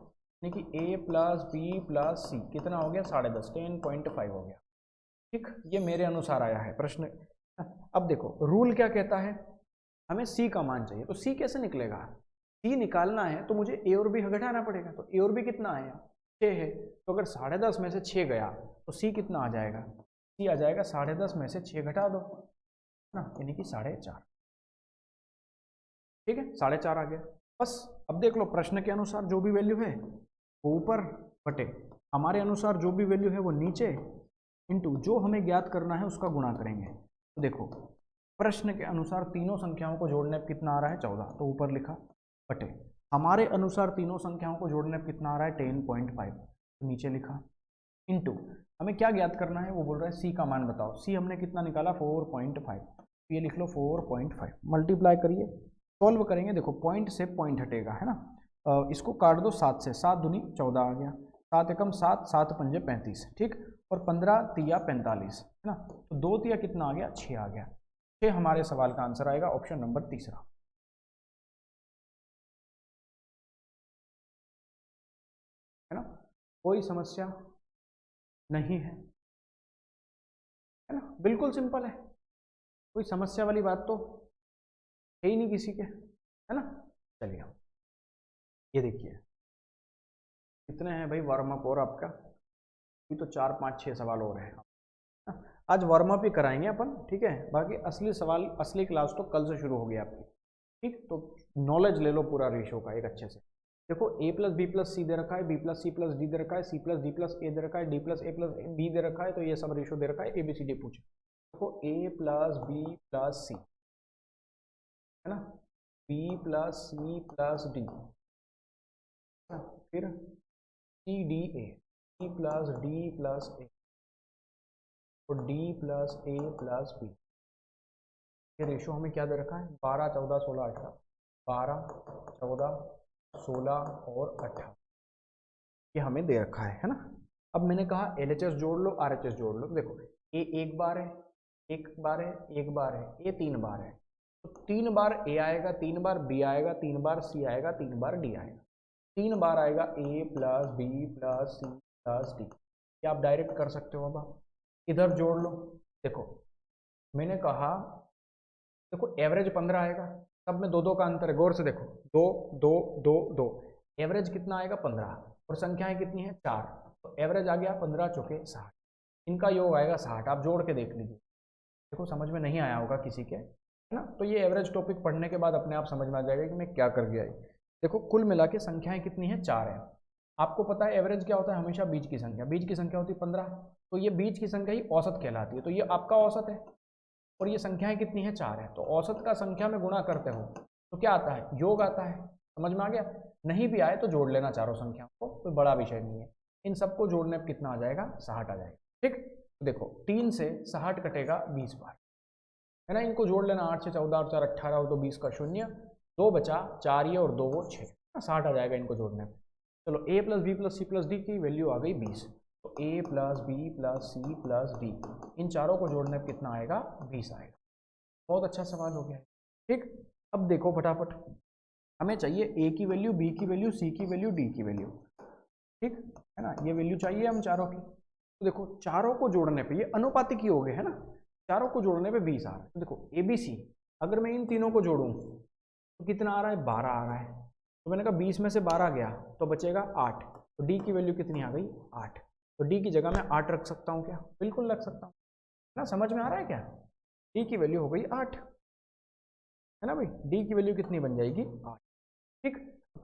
यानी कि A प्लस बी प्लस सी कितना हो गया, 10.5, 10.5 हो गया। ठीक, ये मेरे अनुसार आया है प्रश्न। अब देखो रूल क्या कहता है, हमें C का मान चाहिए, तो C कैसे निकलेगा, C निकालना है तो मुझे A और B घटाना पड़ेगा। तो A और B कितना आया, 6 है, तो अगर 10.5 में से 6 गया तो C कितना आ जाएगा, C आ जाएगा 10.5 में से 6 घटा दो ना, यानी कि 4.5। ठीक है, 4.5 आ गया। बस अब देख लो प्रश्न के अनुसार जो भी वैल्यू है वो ऊपर बटे हमारे अनुसार जो भी वैल्यू है वो नीचे, इनटू जो हमें ज्ञात करना है उसका गुणा करेंगे। तो देखो प्रश्न के अनुसार तीनों संख्याओं को जोड़ने पर कितना आ रहा है, 14, तो ऊपर लिखा, बटे हमारे अनुसार तीनों संख्याओं को जोड़ने पर कितना आ रहा है, 10.5, तो नीचे लिखा, इनटू हमें क्या ज्ञात करना है, वो बोल रहा है C का मान बताओ। C हमने कितना निकाला, 4.5, ये लिख लो 4.5, मल्टीप्लाई करिए, सॉल्व करेंगे। देखो पॉइंट से पॉइंट हटेगा, है ना। इसको काट दो 7 से, 7 दूनी 14 आ गया, 7 एकम 7, 7 पंजे 35, ठीक, और 15 तिया 45, है ना। तो 2 तिया कितना आ गया, 6 आ गया। 6 हमारे सवाल का आंसर आएगा, ऑप्शन नंबर तीसरा, है ना। कोई समस्या नहीं है ना, बिल्कुल सिंपल है, कोई समस्या वाली बात तो है ही नहीं किसी के, है ना। चलिए ये देखिए कितने हैं भाई वार्म अप, और आपका अभी तो 4 5 6 सवाल और हैं। आज वार्म अप ही कराएंगे अपन, ठीक है। बाकी असली सवाल असली क्लास तो कल से शुरू होगी आपकी, ठीक। तो नॉलेज ले लो पूरा रेशो का एक अच्छे से। देखो a plus B plus C दे रखा है, b plus C plus D दे रखा है, c plus D plus A दे रखा है, d plus A plus B दे रखा है, तो ये सब रेशो दे रखा है, ABCD पूछे। देखो a plus B plus C है ना, b plus C plus D, फिर C D A, C plus D plus A और D plus A plus B. ये रेशो हमें क्या दे रखा है, 12 14 16 18, 12 14 16 और 18 ये हमें दे रखा है ना। अब मैंने कहा LHS जोड़ लो, RHS जोड़ लो। देखो ए एक बार है, एक बार है, एक बार है, ए 3 बार है, तो 3 बार ए आएगा, 3 बार बी आएगा, 3 बार सी आएगा, 3 बार डी आएगा, 3 बार आएगा A plus B plus C plus D. ये आप डायरेक्ट कर सकते हो। अब आप इधर जोड़ लो। देखो मैंने कहा, देखो एवरेज 15 आएगा, सब में 2 2 का अंतर है, गौर से देखो 2 2 2 2, एवरेज कितना आएगा 15 और संख्याएं कितनी है 4, तो एवरेज आ गया 15 चौके 60, इनका योग आएगा 60। आप जोड़ के देख लीजिए। देखो समझ में नहीं आया होगा किसी के, है ना, तो ये एवरेज टॉपिक पढ़ने के बाद अपने आप समझ में आ जाएगा कि मैं क्या कर गया है। देखो कुल मिला के संख्याएं कितनी है 4 है। आपको पता है एवरेज क्या होता है, हमेशा बीच की संख्या, बीच की संख्या होती है 15, तो ये बीच की संख्या ही औसत कहलाती है, तो ये आपका औसत है और ये संख्याएं कितनी है 4 है, तो औसत का संख्या में गुणा करते हो तो क्या आता है, योग आता है। समझ में आ गया। नहीं भी आए तो जोड़ लेना चारों संख्याओं को, कोई बड़ा विषय नहीं है। इन सबको जोड़ने पर कितना आ जाएगा 60 आ जाएगा। ठीक, देखो 3 से 60 कटेगा 20 बार, है ना, इनको जोड़ लेना, 8 से 14 और 4 18 और 2 20 का 0, 2 बचा 4 ये और 2 वो 6, 60 आ जाएगा इनको जोड़ने पे। चलो a plus B plus C plus D की वैल्यू आ गई 20, तो a plus B plus C plus D, इन चारों को जोड़ने पे कितना आएगा 20 आएगा। बहुत अच्छा सवाल हो गया है। ठीक, अब देखो फटाफट, हमें चाहिए a की वैल्यू, b की वैल्यू, c की वैल्यू, d की वैल्यू। ठीक है ना, ये वैल्यू चाहिए हम चारों की। तो देखो चारों को जोड़ने पे ये अनुपातिक ही हो गए, है ना, चारों को जोड़ने पे 20 आ रहा है। तो देखो ABC, अगर मैं इन तीनों को जोड़ूं तो कितना आ रहा है 12 आ रहा है, तो मैंने कहा 20 में से 12 गया तो बचेगा 8, तो D की वैल्यू कितनी आ गई 8, तो D की जगह मैं 8 रख सकता हूँ क्या, बिल्कुल रख सकता हूँ ना। समझ में आ रहा है क्या, D की वैल्यू हो गई 8, है ना भाई, D की वैल्यू कितनी बन जाएगी 8। ठीक,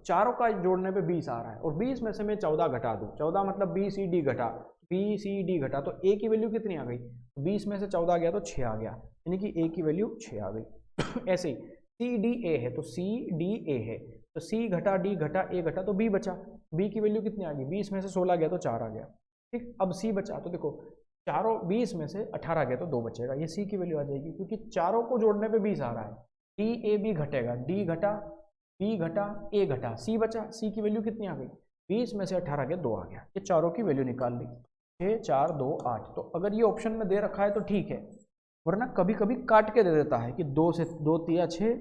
चारों का जोड़ने पे 20 आ रहा है और 20 में से मैं 14 घटा दूं, 14 मतलब BCD घटा, BCD घटा, तो A की वैल्यू कितनी आ गई, 20 में से 14 गया तो 6 आ गया, यानी कि A की वैल्यू 6 आ गई। ऐसे ही CDA है तो CDA है, तो C घटा D घटा A घटा तो B बचा, B की वैल्यू कितनी आ गई, 20 में से 16 गया तो 4 आ गया। ठीक, अब C बचा, तो देखो चारों 20 में से 18 गया तो 2 बचेगा, ये C की वैल्यू आ जाएगी, क्योंकि चारों को जोड़ने पे 20 आ रहा है। DAB घटेगा, D घटा, B घटा, A घटा, C बचा, C की वैल्यू कितनी आ गई, 20 में से 18 गया 2 आ गया, ये चारों की वैल्यू निकाल ली, 6 4 2 8। तो अगर ये ऑप्शन में दे रखा है तो ठीक है, वरना कभी कभी काट के दे देता है कि 2 से 2 तिया 6,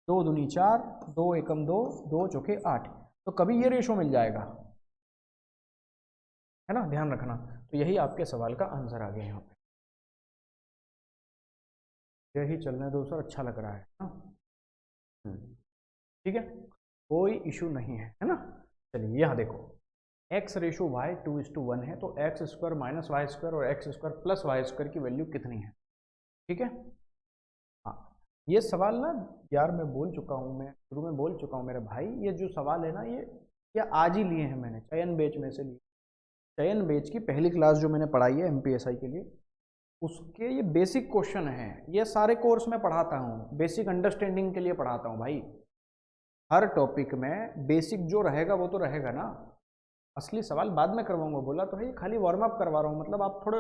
2 दूनी 4, 2 एकम 2, 2 चौके 8, तो कभी ये रेशो मिल जाएगा, है ना, ध्यान रखना। तो यही आपके सवाल का आंसर आ गया यहाँ पे। यही चलने दो सर, अच्छा लग रहा है ना। ठीक है, कोई इशू नहीं है ना। चलिए यहाँ देखो, x रेशो y 2:1 है, तो X square minus Y square और x square plus Y square की वैल्यू कितनी है। ठीक है, हाँ ये सवाल ना यार मैं बोल चुका हूँ, मैं शुरू में बोल चुका हूँ मेरे भाई, ये जो सवाल है ना ये आज ही लिए हैं मैंने, चयन बैच में से लिए। चयन बैच की पहली क्लास जो मैंने पढ़ाई है MPSI के लिए, उसके ये बेसिक क्वेश्चन है। ये सारे कोर्स में पढ़ाता हूँ, बेसिक अंडरस्टैंडिंग के लिए पढ़ाता हूँ भाई। हर टॉपिक में बेसिक जो रहेगा वो तो रहेगा ना, असली सवाल बाद में करवाऊंगा, बोला तो है, खाली वार्म अप करवा रहा हूँ, मतलब आप थोड़े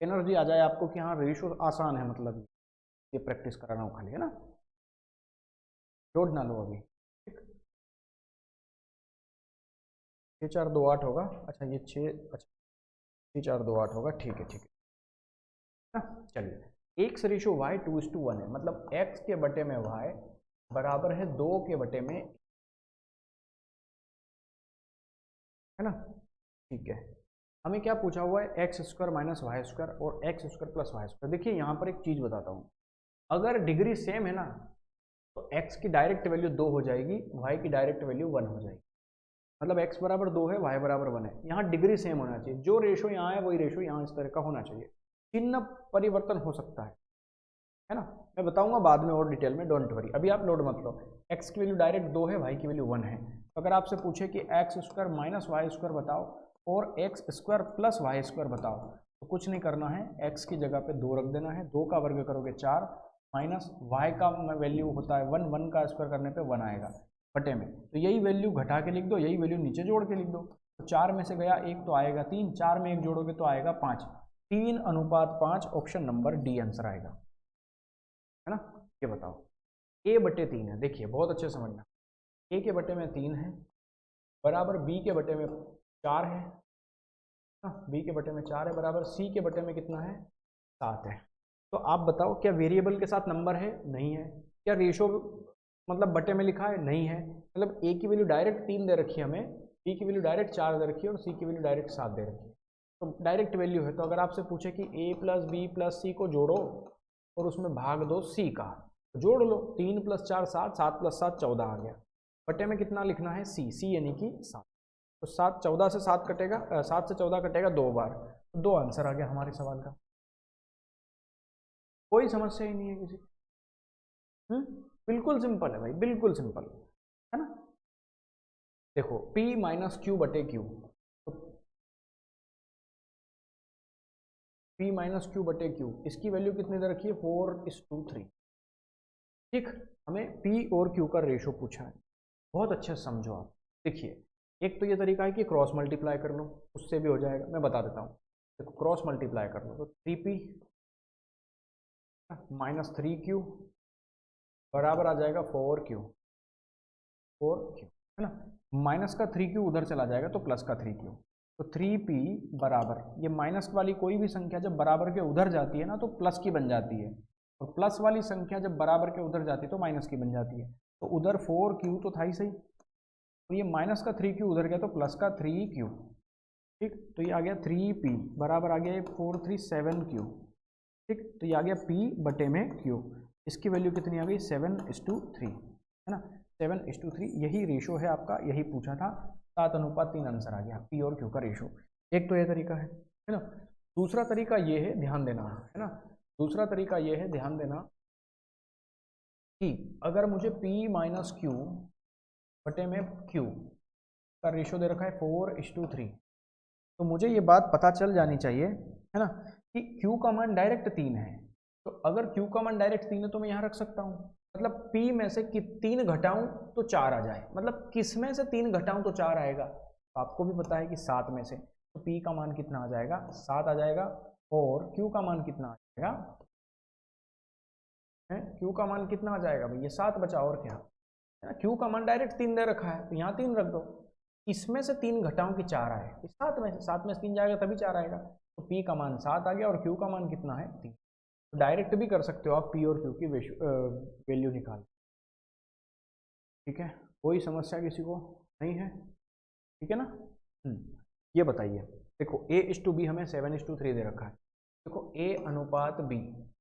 एनर्जी आ जाए आपको कि हाँ रेशो आसान है, मतलब ये प्रैक्टिस करा रहा हूँ खाली, है ना, लोड ना लो अभी। ठीक, 6 4 2 8 होगा, अच्छा ये 6, अच्छा 6 4 2 8 होगा, ठीक है ठीक है ना। चलिए एक्स रेशो y 2:1 है, मतलब x के बटे में y बराबर है 2 के बटे में, है ना। ठीक है, हमें क्या पूछा हुआ है, X square minus Y square और x square plus Y square. देखिए यहाँ पर एक चीज़ बताता हूँ, अगर डिग्री सेम है ना तो x की डायरेक्ट वैल्यू 2 हो जाएगी, y की डायरेक्ट वैल्यू 1 हो जाएगी, मतलब x बराबर 2 है, y बराबर 1 है। यहाँ डिग्री सेम होना चाहिए, जो रेशो यहाँ है वही रेशो यहाँ इस तरह का होना चाहिए, चिन्ह परिवर्तन हो सकता है, है ना। मैं बताऊंगा बाद में और डिटेल में, डोंट वरी, अभी आप लोड मत लो। x की वैल्यू डायरेक्ट 2 है, y की वैल्यू 1 है। तो अगर आपसे पूछे कि x square minus Y square बताओ और x square plus Y square बताओ, तो कुछ नहीं करना है, x की जगह पे 2 रख देना है, 2 का वर्ग करोगे 4 माइनस y का वैल्यू होता है 1, 1 का स्क्वायर करने पे 1 आएगा बटे में। तो यही वैल्यू घटा के लिख दो, यही वैल्यू नीचे जोड़ के लिख दो। तो 4 में से गया 1 तो आएगा 3, 4 में 1 जोड़ोगे तो आएगा 5, 3:5, ऑप्शन नंबर डी आंसर आएगा, है ना। ये बताओ a बटे 3 है, देखिए बहुत अच्छे समझना, a के बटे में 3 है बराबर b के बटे में 4 है ना, b के बटे में 4 है बराबर c के बटे में कितना है, 7 है। तो आप बताओ क्या वेरिएबल के साथ नंबर है, नहीं है। क्या रेशो मतलब बटे में लिखा है, नहीं है। मतलब a की वैल्यू डायरेक्ट 3 दे रखी है हमें, b की वैल्यू डायरेक्ट 4 दे रखी है और c की वैल्यू डायरेक्ट 7 दे रखी है। तो डायरेक्ट वैल्यू है। तो अगर आपसे पूछे कि a प्लस बी प्लस सी को जोड़ो और उसमें भाग दो c का, तो जोड़ लो, 3 + 4 7, 7 + 7 14 आ गया। बटे में कितना लिखना है, c यानी कि 7। तो 7 14 से 7 कटेगा, 7 से 14 कटेगा 2 बार, तो 2 आंसर आ गया हमारे सवाल का। कोई समस्या ही नहीं है किसी। बिल्कुल सिंपल है भाई, बिल्कुल सिंपल है ना। देखो p माइनस क्यू बटे क्यू, तो p माइनस क्यू बटे क्यू, इसकी वैल्यू कितनी दे रखी है, 4:3। ठीक, हमें p और q का रेशो पूछा है, बहुत अच्छे से समझो आप। देखिए एक तो ये तरीका है कि क्रॉस मल्टीप्लाई कर लो, उससे भी हो जाएगा, मैं बता देता हूँ। देखो क्रॉस मल्टीप्लाई कर लो, तो 3p माइनस 3q बराबर आ जाएगा 4q, है ना। माइनस का 3q उधर चला जाएगा तो प्लस का 3q, तो 3p बराबर, ये माइनस वाली कोई भी संख्या जब बराबर के उधर जाती है ना तो प्लस की बन जाती है, और प्लस वाली संख्या जब बराबर के उधर जाती है तो माइनस की बन जाती है। तो उधर 4q तो था ही सही, तो ये माइनस का 3q उधर गया तो प्लस का 3q। ठीक, तो ये आ गया 3p बराबर आ गया ये 437q। ठीक, तो ये आ गया p बटे में q, इसकी वैल्यू कितनी आ गई, 7:3, है ना। 7:3 यही रेशो है आपका, यही पूछा था, 7:3 आंसर आ गया p और q का रेशो। एक तो ये तरीका है ना। दूसरा तरीका ये है, ध्यान देना, है ना। दूसरा तरीका ये है, ध्यान देना कि अगर मुझे p माइनस क्यू बटे में q का रेशो दे रखा है 4:3, तो मुझे ये बात पता चल जानी चाहिए, है ना, कि q का मान डायरेक्ट 3 है। तो अगर q का मान डायरेक्ट 3 है तो मैं यहाँ रख सकता हूँ, मतलब p में से कि 3 घटाऊं तो 4 आ जाए, मतलब किस में से 3 घटाऊं तो 4 आएगा। तो आपको भी पता है कि 7 में से, तो p का मान कितना आ जाएगा, 7 आ जाएगा, और q का मान कितना आ जाएगा, है q का मान कितना आ जाएगा भाई, ये 7 बचा और क्या, है ना। q का मान डायरेक्ट 3 दे रखा है तो यहाँ 3 रख दो, इसमें से 3 घटाऊं कि 4 आए, इस 7 में से 3 जाएगा तभी 4 आएगा। तो p का मान 7 आ गया और q का मान कितना है, 3। तो डायरेक्ट भी कर सकते हो आप p और q की वैल्यू निकाल। ठीक है, कोई समस्या किसी को नहीं है, ठीक है ना। ये बताइए, देखो a:b हमें 7:3 दे रखा है, देखो a अनुपात b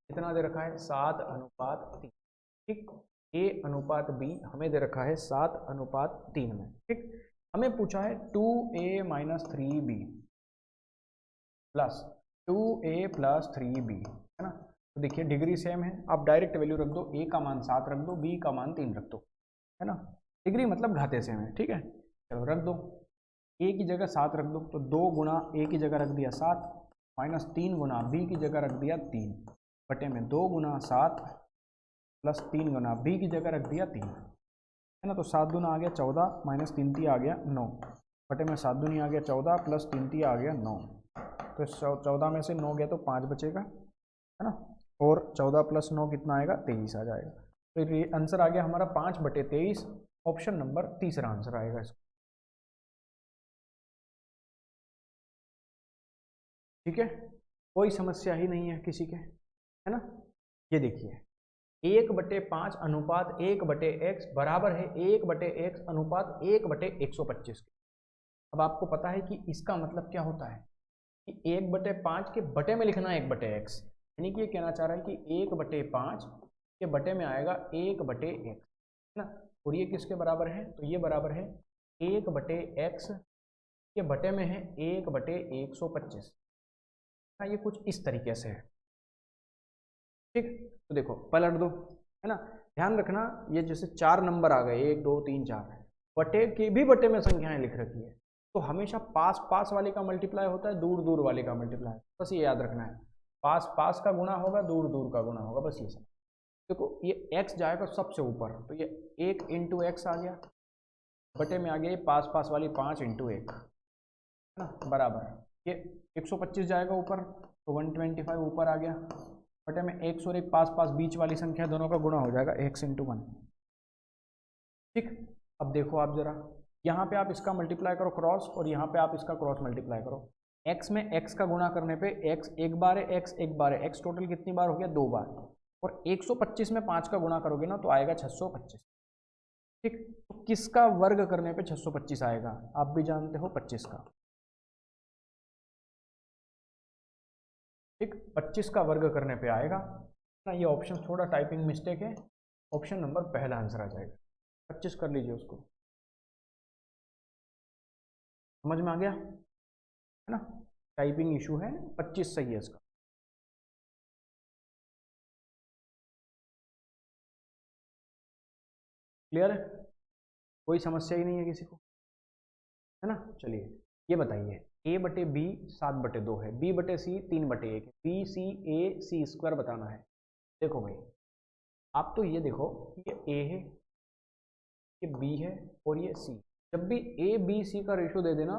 कितना दे रखा है, 7:3। ठीक, a अनुपात b हमें दे रखा है 7:3 में। ठीक, हमें पूछा है 2a minus 3b plus 2a plus 3b, है ना। तो देखिए डिग्री सेम है, आप डायरेक्ट वैल्यू रख दो, a का मान 7 रख दो, b का मान 3 रख दो, है ना। डिग्री मतलब घाते सेम है, ठीक है। चलो रख दो, a की जगह 7 रख दो, तो 2 गुना a की जगह रख दिया 7, माइनस 3 गुना b की जगह रख दिया 3, बटे में 2 गुना 7 प्लस 3 गुना b की जगह रख दिया 3, है ना। तो 7 दूना आ गया 14, माइनस 3 3 आ गया 9, बटे में 7 दूनी आ गया 14 प्लस 3 3 आ गया 9। तो 14 में से 9 गया तो 5 बचेगा, है ना, और 14 प्लस 9 कितना आएगा, 23 आ जाएगा। तो ये आंसर आ गया हमारा 5/23, ऑप्शन नंबर तीसरा आंसर आएगा इसका। ठीक है, कोई समस्या ही नहीं है किसी के, है ना। ये देखिए 1/5 अनुपात 1/x बराबर है 1/x अनुपात 1/125 के। अब आपको पता है कि इसका मतलब क्या होता है कि 1/5 के बटे में लिखना है 1/x, यानी कि ये कहना चाह रहा है कि 1/5 के बटे में आएगा 1/x, है ना। और ये किसके बराबर है, तो ये बराबर है 1/x के बटे में है 1/125। हाँ, ये कुछ इस तरीके से है। ठीक। तो देखो पलट दो, है ना। ध्यान रखना ये जैसे 4 नंबर आ गए, 1 2 3 4, बटे की भी बटे में संख्याएं लिख रखी है, तो हमेशा पास पास वाले का मल्टीप्लाई होता है, दूर दूर वाले का मल्टीप्लाई, बस ये याद रखना है। पास पास का गुणा होगा, दूर दूर का गुणा होगा, बस ये सब। देखो ये x जाएगा सबसे ऊपर, तो ये 1 इंटू एक्स आ गया, बटे में आ गया ये पास पास वाली 5 इंटू 1, है ना, बराबर ये 125 जाएगा ऊपर, तो 125 ऊपर आ गया, बटे में 1 और 1 पास पास बीच वाली संख्या दोनों का गुणा हो जाएगा, x इंटू 1। ठीक। अब देखो आप जरा, यहाँ पे आप इसका मल्टीप्लाई करो क्रॉस, और यहाँ पे आप इसका क्रॉस मल्टीप्लाई करो। x में x का गुणा करने पे x एक बार है, x एक बार है, x टोटल कितनी बार हो गया, 2 बार। और 125 में 5 का गुणा करोगे ना तो आएगा 625। ठीक। तो किसका वर्ग करने पे 625 आएगा, आप भी जानते हो 25 का। ठीक, 25 का वर्ग करने पे आएगा ना। ये ऑप्शन थोड़ा टाइपिंग मिस्टेक है, ऑप्शन नंबर पहला आंसर आ जाएगा। 25 कर लीजिए उसको, समझ में आ गया, है ना। टाइपिंग इशू है, 25 सही है इसका। क्लियर है, कोई समस्या ही नहीं है किसी को, है ना। चलिए ये बताइए, a बटे बी 7/2 है, b बटे सी 3/1 है, बी सी ए सी स्क्वायर बताना है। देखो भाई आप तो ये देखो, ये a है, ये b है, और ये c। जब भी a b c का रेशो दे देना,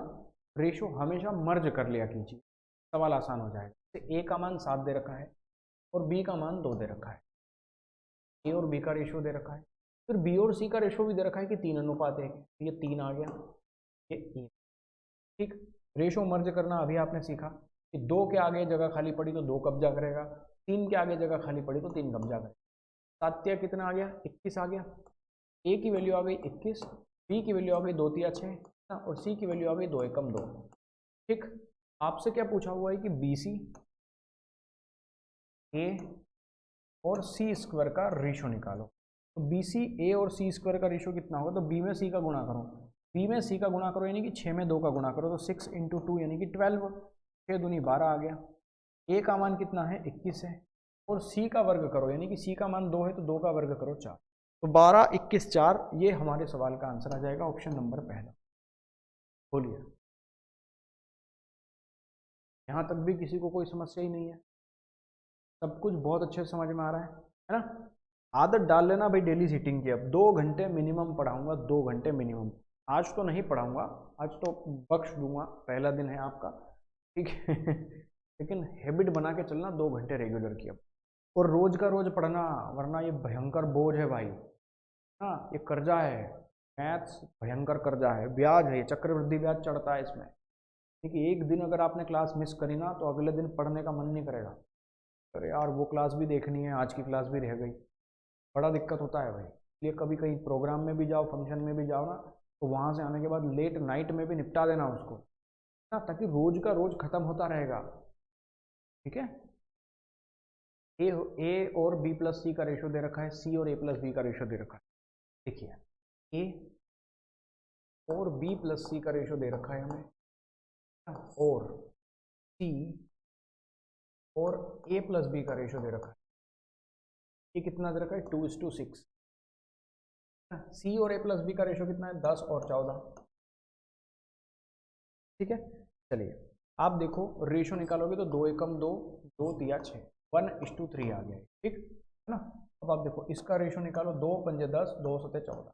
रेशो हमेशा मर्ज कर लिया कीजिए, सवाल आसान हो जाएगा। जैसे a का मान 7 दे रखा है और b का मान 2 दे रखा है, a और b का रेशो दे रखा है, फिर b और c का रेशो भी दे रखा है कि 3:1 है, ये 3 आ गया, ये 1। ठीक। रेशो मर्ज करना अभी आपने सीखा कि 2 के आगे जगह खाली पड़ी तो 2 कब्जा करेगा, 3 के आगे जगह खाली पड़ी तो 3 कब्जा करेगा। 7 कितना आ गया, 21 आ गया। a की वैल्यू आ गई 21, b की वैल्यू आ गई 2 3 6, और c की वैल्यू आ गई 2 एकम 2। ठीक। आपसे क्या पूछा हुआ है कि बी सी ए और सी स्क्वायर का रेशो निकालो। तो बी सी ए और सी स्क्वायर का रेशो कितना होगा, तो बी में सी का गुणा करो, बी में सी का गुणा करो यानी कि 6 में 2 का गुणा करो, तो 6 इंटू 2 यानी कि 12, 6 दूनी 12 आ गया। ए का मान कितना है, 21 है, और सी का वर्ग करो यानी कि सी का मान 2 है, तो 2 का वर्ग करो 4, तो 12 21 4, ये हमारे सवाल का आंसर आ जाएगा, ऑप्शन नंबर पहला। बोलिए, यहाँ तक भी किसी को कोई समस्या ही नहीं है, सब कुछ बहुत अच्छे से समझ में आ रहा है ना। आदत डाल लेना भाई डेली सीटिंग की, अब 2 घंटे मिनिमम पढ़ाऊंगा, 2 घंटे मिनिमम। आज तो नहीं पढ़ाऊंगा, आज तो बख्श दूंगा, पहला दिन है आपका, ठीक है। लेकिन हैबिट बना के चलना 2 घंटे रेगुलर की अब, और रोज का रोज पढ़ना, वरना ये भयंकर बोझ है भाई। हाँ ये कर्जा है, मैथ्स भयंकर कर्जा है, ब्याज है, चक्रवृद्धि ब्याज चढ़ता है इसमें। ठीक है, एक दिन अगर आपने क्लास मिस करी ना तो अगले दिन पढ़ने का मन नहीं करेगा, अरे यार वो क्लास भी देखनी है, आज की क्लास भी रह गई, बड़ा दिक्कत होता है भाई। इसलिए कभी कहीं प्रोग्राम में भी जाओ, फंक्शन में भी जाओ ना, तो वहाँ से आने के बाद लेट नाइट में भी निपटा देना उसको ना, ताकि रोज का रोज खत्म होता रहेगा। ठीक है, ए और बी प्लस सी का रेशो दे रखा है, सी और ए प्लस बी का रेशो दे रखा है। देखिए ए और बी प्लस सी का रेशो दे रखा है हमें, और सी और ए प्लस बी का रेशो दे रखा है, ये कितना दे रखा है, 2:6। सी और ए प्लस बी का रेशो कितना है, 10 और 14। ठीक है, चलिए आप देखो रेशो निकालोगे तो 2 एकम 2, 2 तिया 6, 1:3 आ गया, ठीक है ना। अब आप देखो इसका रेशो निकालो, 2 पंजे 10, 2 सते 14।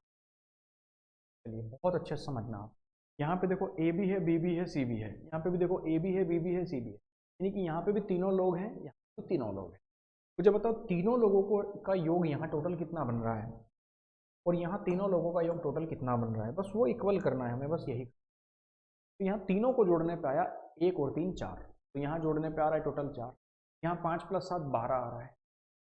चलिए बहुत अच्छे से समझना आप, यहाँ पे देखो ए भी है, बी भी है, सी भी है, यहाँ पे भी देखो ए भी है, बी भी है, सी भी है, यानी कि यहाँ पे भी तीनों लोग हैं, यहाँ पे तीनों लोग हैं। मुझे बताओ तीनों लोगों को का योग यहाँ टोटल कितना बन रहा है, और यहाँ तीनों लोगों का योग टोटल कितना बन रहा है, बस वो इक्वल करना है हमें, बस यही। तो यहाँ तीनों को जोड़ने पे आया 1 और 3 4, तो यहाँ जोड़ने पे आ रहा है टोटल 4, यहाँ 5 + 7 12 आ रहा है।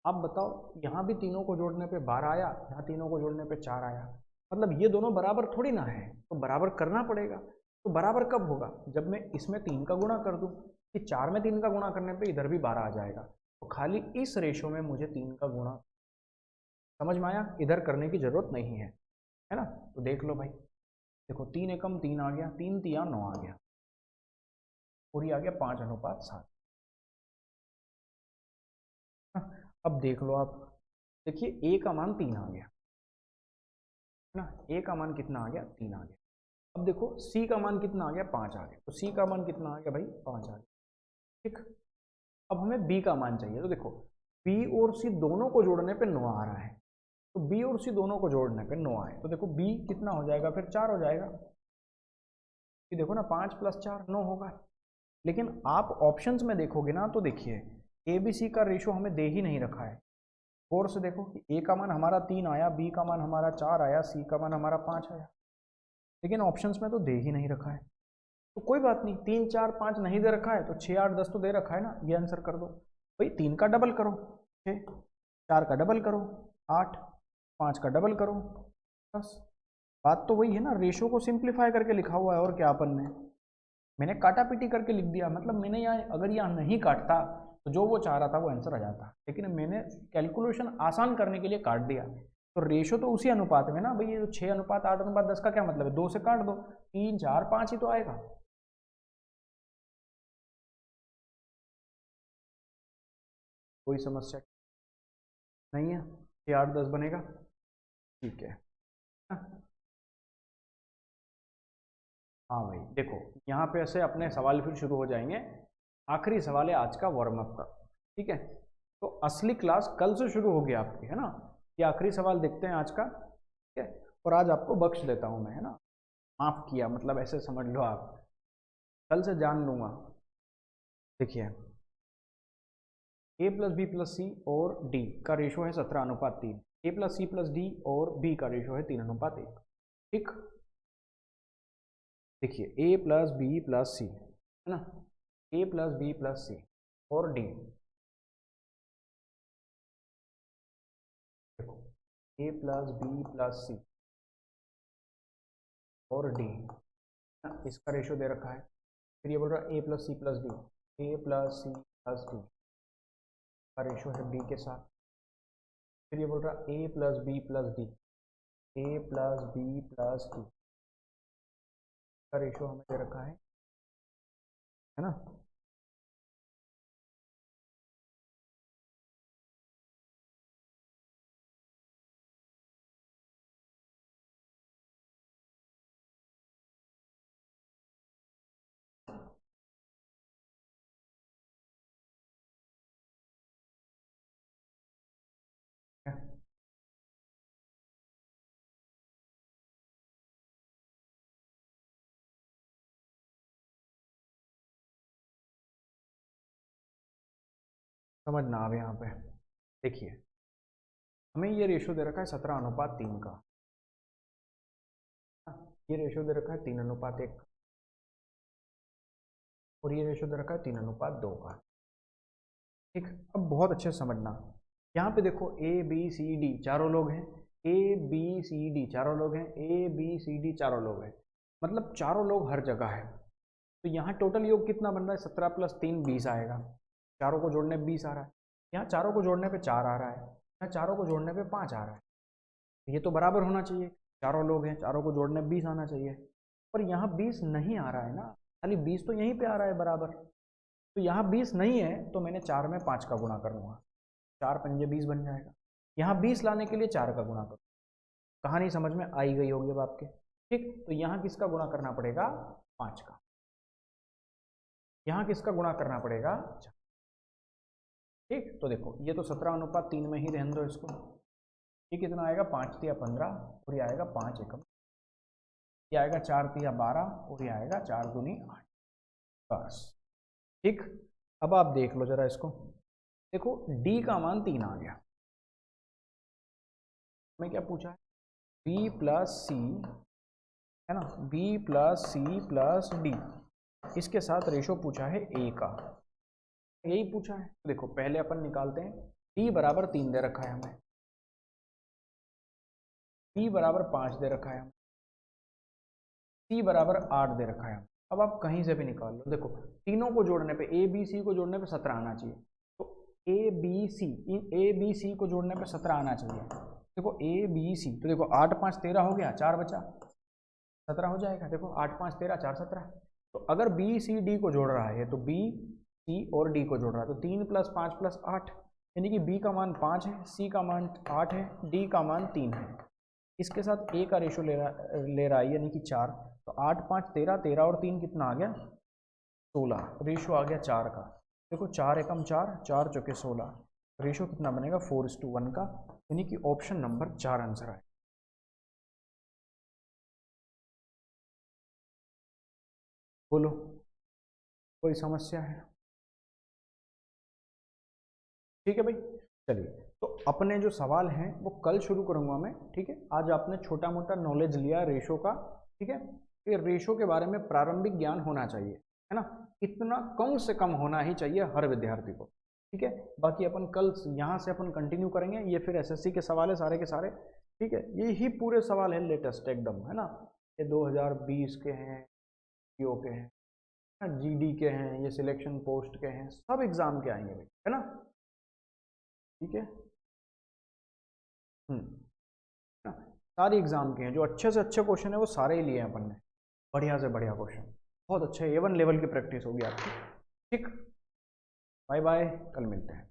अब बताओ यहाँ भी तीनों को जोड़ने पे 12 आया, यहाँ तीनों को जोड़ने पे 4 आया, मतलब ये दोनों बराबर थोड़ी ना है, तो बराबर करना पड़ेगा। तो बराबर कब होगा, जब मैं इसमें 3 का गुणा कर दूं, कि 4 में 3 का गुणा करने पे इधर भी 12 आ जाएगा, तो खाली इस रेशो में मुझे 3 का गुणा, समझ में आया, इधर करने की जरूरत नहीं है ना। तो देख लो भाई, देखो 3 एकम 3 आ गया, 3 तिया 9 आ गया, और ये आ गया 5:7। अब देख लो आप, देखिए ए का मान 3 आ गया है ना, ए का मान कितना आ गया 3 आ गया। अब देखो सी का मान कितना आ गया 5 आ गया, तो सी का मान कितना आ गया भाई 5 आ गया। ठीक, अब हमें बी का मान चाहिए, तो देखो बी और सी दोनों को जोड़ने पे 9 आ रहा है, तो बी और सी दोनों को जोड़ने पे 9 आए, तो देखो बी कितना हो जाएगा फिर 4 हो जाएगा। ये देखो ना 5 + 4 9 होगा। लेकिन आप ऑप्शंस में देखोगे ना तो देखिए ए बी सी का रेशो हमें दे ही नहीं रखा है। गौर से देखो कि ए का मान हमारा 3 आया, बी का मान हमारा 4 आया, सी का मान हमारा 5 आया, लेकिन ऑप्शंस में तो दे ही नहीं रखा है। तो कोई बात नहीं, 3 4 5 नहीं दे रखा है तो 6 8 10 तो दे रखा है ना, ये आंसर कर दो भाई। 3 का डबल करो 6, 4 का डबल करो 8, 5 का डबल करो 10। बात तो वही है ना, रेशो को सिंप्लीफाई करके लिखा हुआ है, और क्या अपन ने, मैंने काटा पीटी करके लिख दिया, मतलब मैंने यहाँ अगर यहाँ नहीं काटता तो जो वो चाह रहा था वो आंसर आ जाता, लेकिन मैंने कैलकुलेशन आसान करने के लिए काट दिया। तो रेशो तो उसी अनुपात में ना भाई, ये 6:8:10 का क्या मतलब है, 2 से काट दो, 3 4 5 ही तो आएगा। कोई समस्या नहीं है, 6 8 10 बनेगा, ठीक है। हाँ भाई देखो, यहाँ पे ऐसे अपने सवाल फिर शुरू हो जाएंगे। आखिरी सवाल है आज का वार्म अप का, ठीक है। तो असली क्लास कल से शुरू होगी आपकी, है ना। ये आखिरी सवाल देखते हैं आज का, ठीक है। और आज आपको बख्श देता हूँ मैं, है ना, माफ किया, मतलब ऐसे समझ लो आप, कल से जान लूंगा। देखिए ए प्लस बी प्लस सी और डी का रेशो है 17:3, ए प्लस सी प्लस डी और बी का रेशो है 3:1। ठीक, देखिए ए प्लस बी प्लस सी, है ना, ए प्लस बी प्लस सी और डी, देखो ए प्लस बी प्लस सी और डी, इसका रेशो दे रखा है। फिर ये बोल रहा है ए प्लस सी प्लस डी, ए प्लस सी प्लस डी का रेशो है डी के साथ। फिर ये बोल रहा है ए प्लस बी प्लस डी, ए प्लस बी प्लस डी का रेशो हमें दे रखा है ना। समझना अब यहाँ पे देखिए, हमें ये रेशो दे रखा है 17:3 का, ये रेशो दे रखा है 3:1, और ये रेशो दे रखा है 3:2 का। ठीक, अब बहुत अच्छे से समझना, यहाँ पे देखो ए बी सी डी चारों लोग हैं, ए बी सी डी चारों लोग हैं, ए बी सी डी चारों लोग हैं, मतलब चारों लोग हर जगह है। तो यहाँ टोटल योग कितना बन रहा है, 17 + 3 20 आएगा, चारों को जोड़ने पे 20 आ रहा है, यहाँ चारों को जोड़ने पे 4 आ रहा है, यहाँ चारों को जोड़ने पे 5 आ रहा है, ये तो बराबर होना चाहिए, चारों लोग हैं, चारों को जोड़ने 20 आना चाहिए। पर यहाँ 20 नहीं आ रहा है ना, खाली 20 तो यहीं पे आ रहा है बराबर, तो यहाँ 20 नहीं है तो मैंने 4 में 5 का गुणा कर लूँगा, 4 पंजे 20 बन जाएगा। यहाँ 20 लाने के लिए 4 का गुणा करो, कहानी समझ में आई गई होगी अब आपके। ठीक, तो यहाँ किसका गुणा करना पड़ेगा 5 का, यहाँ किसका गुणा करना पड़ेगा। ठीक, तो देखो ये तो 17:3 में ही रहने दो इसको, ये कितना आएगा 5 × 15 और ये आएगा 5 एकम, ये आएगा 4 × 12 और ये आएगा 4 × 8, बस। ठीक, अब आप देख लो जरा इसको, देखो d का मान 3 आ गया, हमें क्या पूछा है b प्लस सी, है ना, b plus C plus D, इसके साथ रेशो पूछा है a का, यही पूछा है। तो देखो पहले अपन निकालते हैं, d बराबर 3 दे रखा है हमें, b बराबर 5 दे रखा है हमें, c बराबर 8 दे रखा है हमें। अब आप कहीं से भी निकाल लो, देखो तीनों को जोड़ने पे a b c को जोड़ने पे 17 आना चाहिए, तो a b c, in a b c को जोड़ने पे 17 आना चाहिए। देखो a b c, तो देखो 8 5 13 हो गया, 4 बचा 17 हो जाएगा, देखो 8 5 13 4 17। तो अगर b c d को जोड़ रहा है तो b c और d को जोड़ रहा है, तो 3 + 5 + 8, यानी कि बी का मान 5 है, सी का मान 8 है, डी का मान 3 है। इसके साथ ए का रेशो ले रहा है यानी कि 4। तो 8 5 13, 13 और 3 कितना आ गया 16, रेशो आ गया 4 का। देखो 4 एकम 4, 4 चौके 16, रेशो कितना बनेगा 4:1 का, यानी कि ऑप्शन नंबर 4 आंसर है। बोलो कोई समस्या है? ठीक है भाई, चलिए तो अपने जो सवाल हैं वो कल शुरू करूंगा मैं, ठीक है। आज आपने छोटा मोटा नॉलेज लिया रेशो का, ठीक है। ये रेशो के बारे में प्रारंभिक ज्ञान होना चाहिए, है ना, इतना कम से कम होना ही चाहिए हर विद्यार्थी को, ठीक है। बाकी अपन कल यहाँ से अपन कंटिन्यू करेंगे, ये फिर एसएससी के सवाल है सारे के सारे, ठीक है। ये ही पूरे सवाल है लेटेस्ट एकदम, है ना, ये 2020 के हैं, पीओ के हैं, जीडी के हैं, ये सिलेक्शन पोस्ट के हैं, सब एग्जाम के आएंगे भाई, है ना, ठीक है। ना, सारे एग्जाम के हैं, जो अच्छे से अच्छे क्वेश्चन है वो सारे ही लिए हैं अपन ने, बढ़िया से बढ़िया क्वेश्चन, बहुत अच्छे A1 लेवल की प्रैक्टिस होगी आपकी, ठीक। बाय बाय, कल मिलते हैं।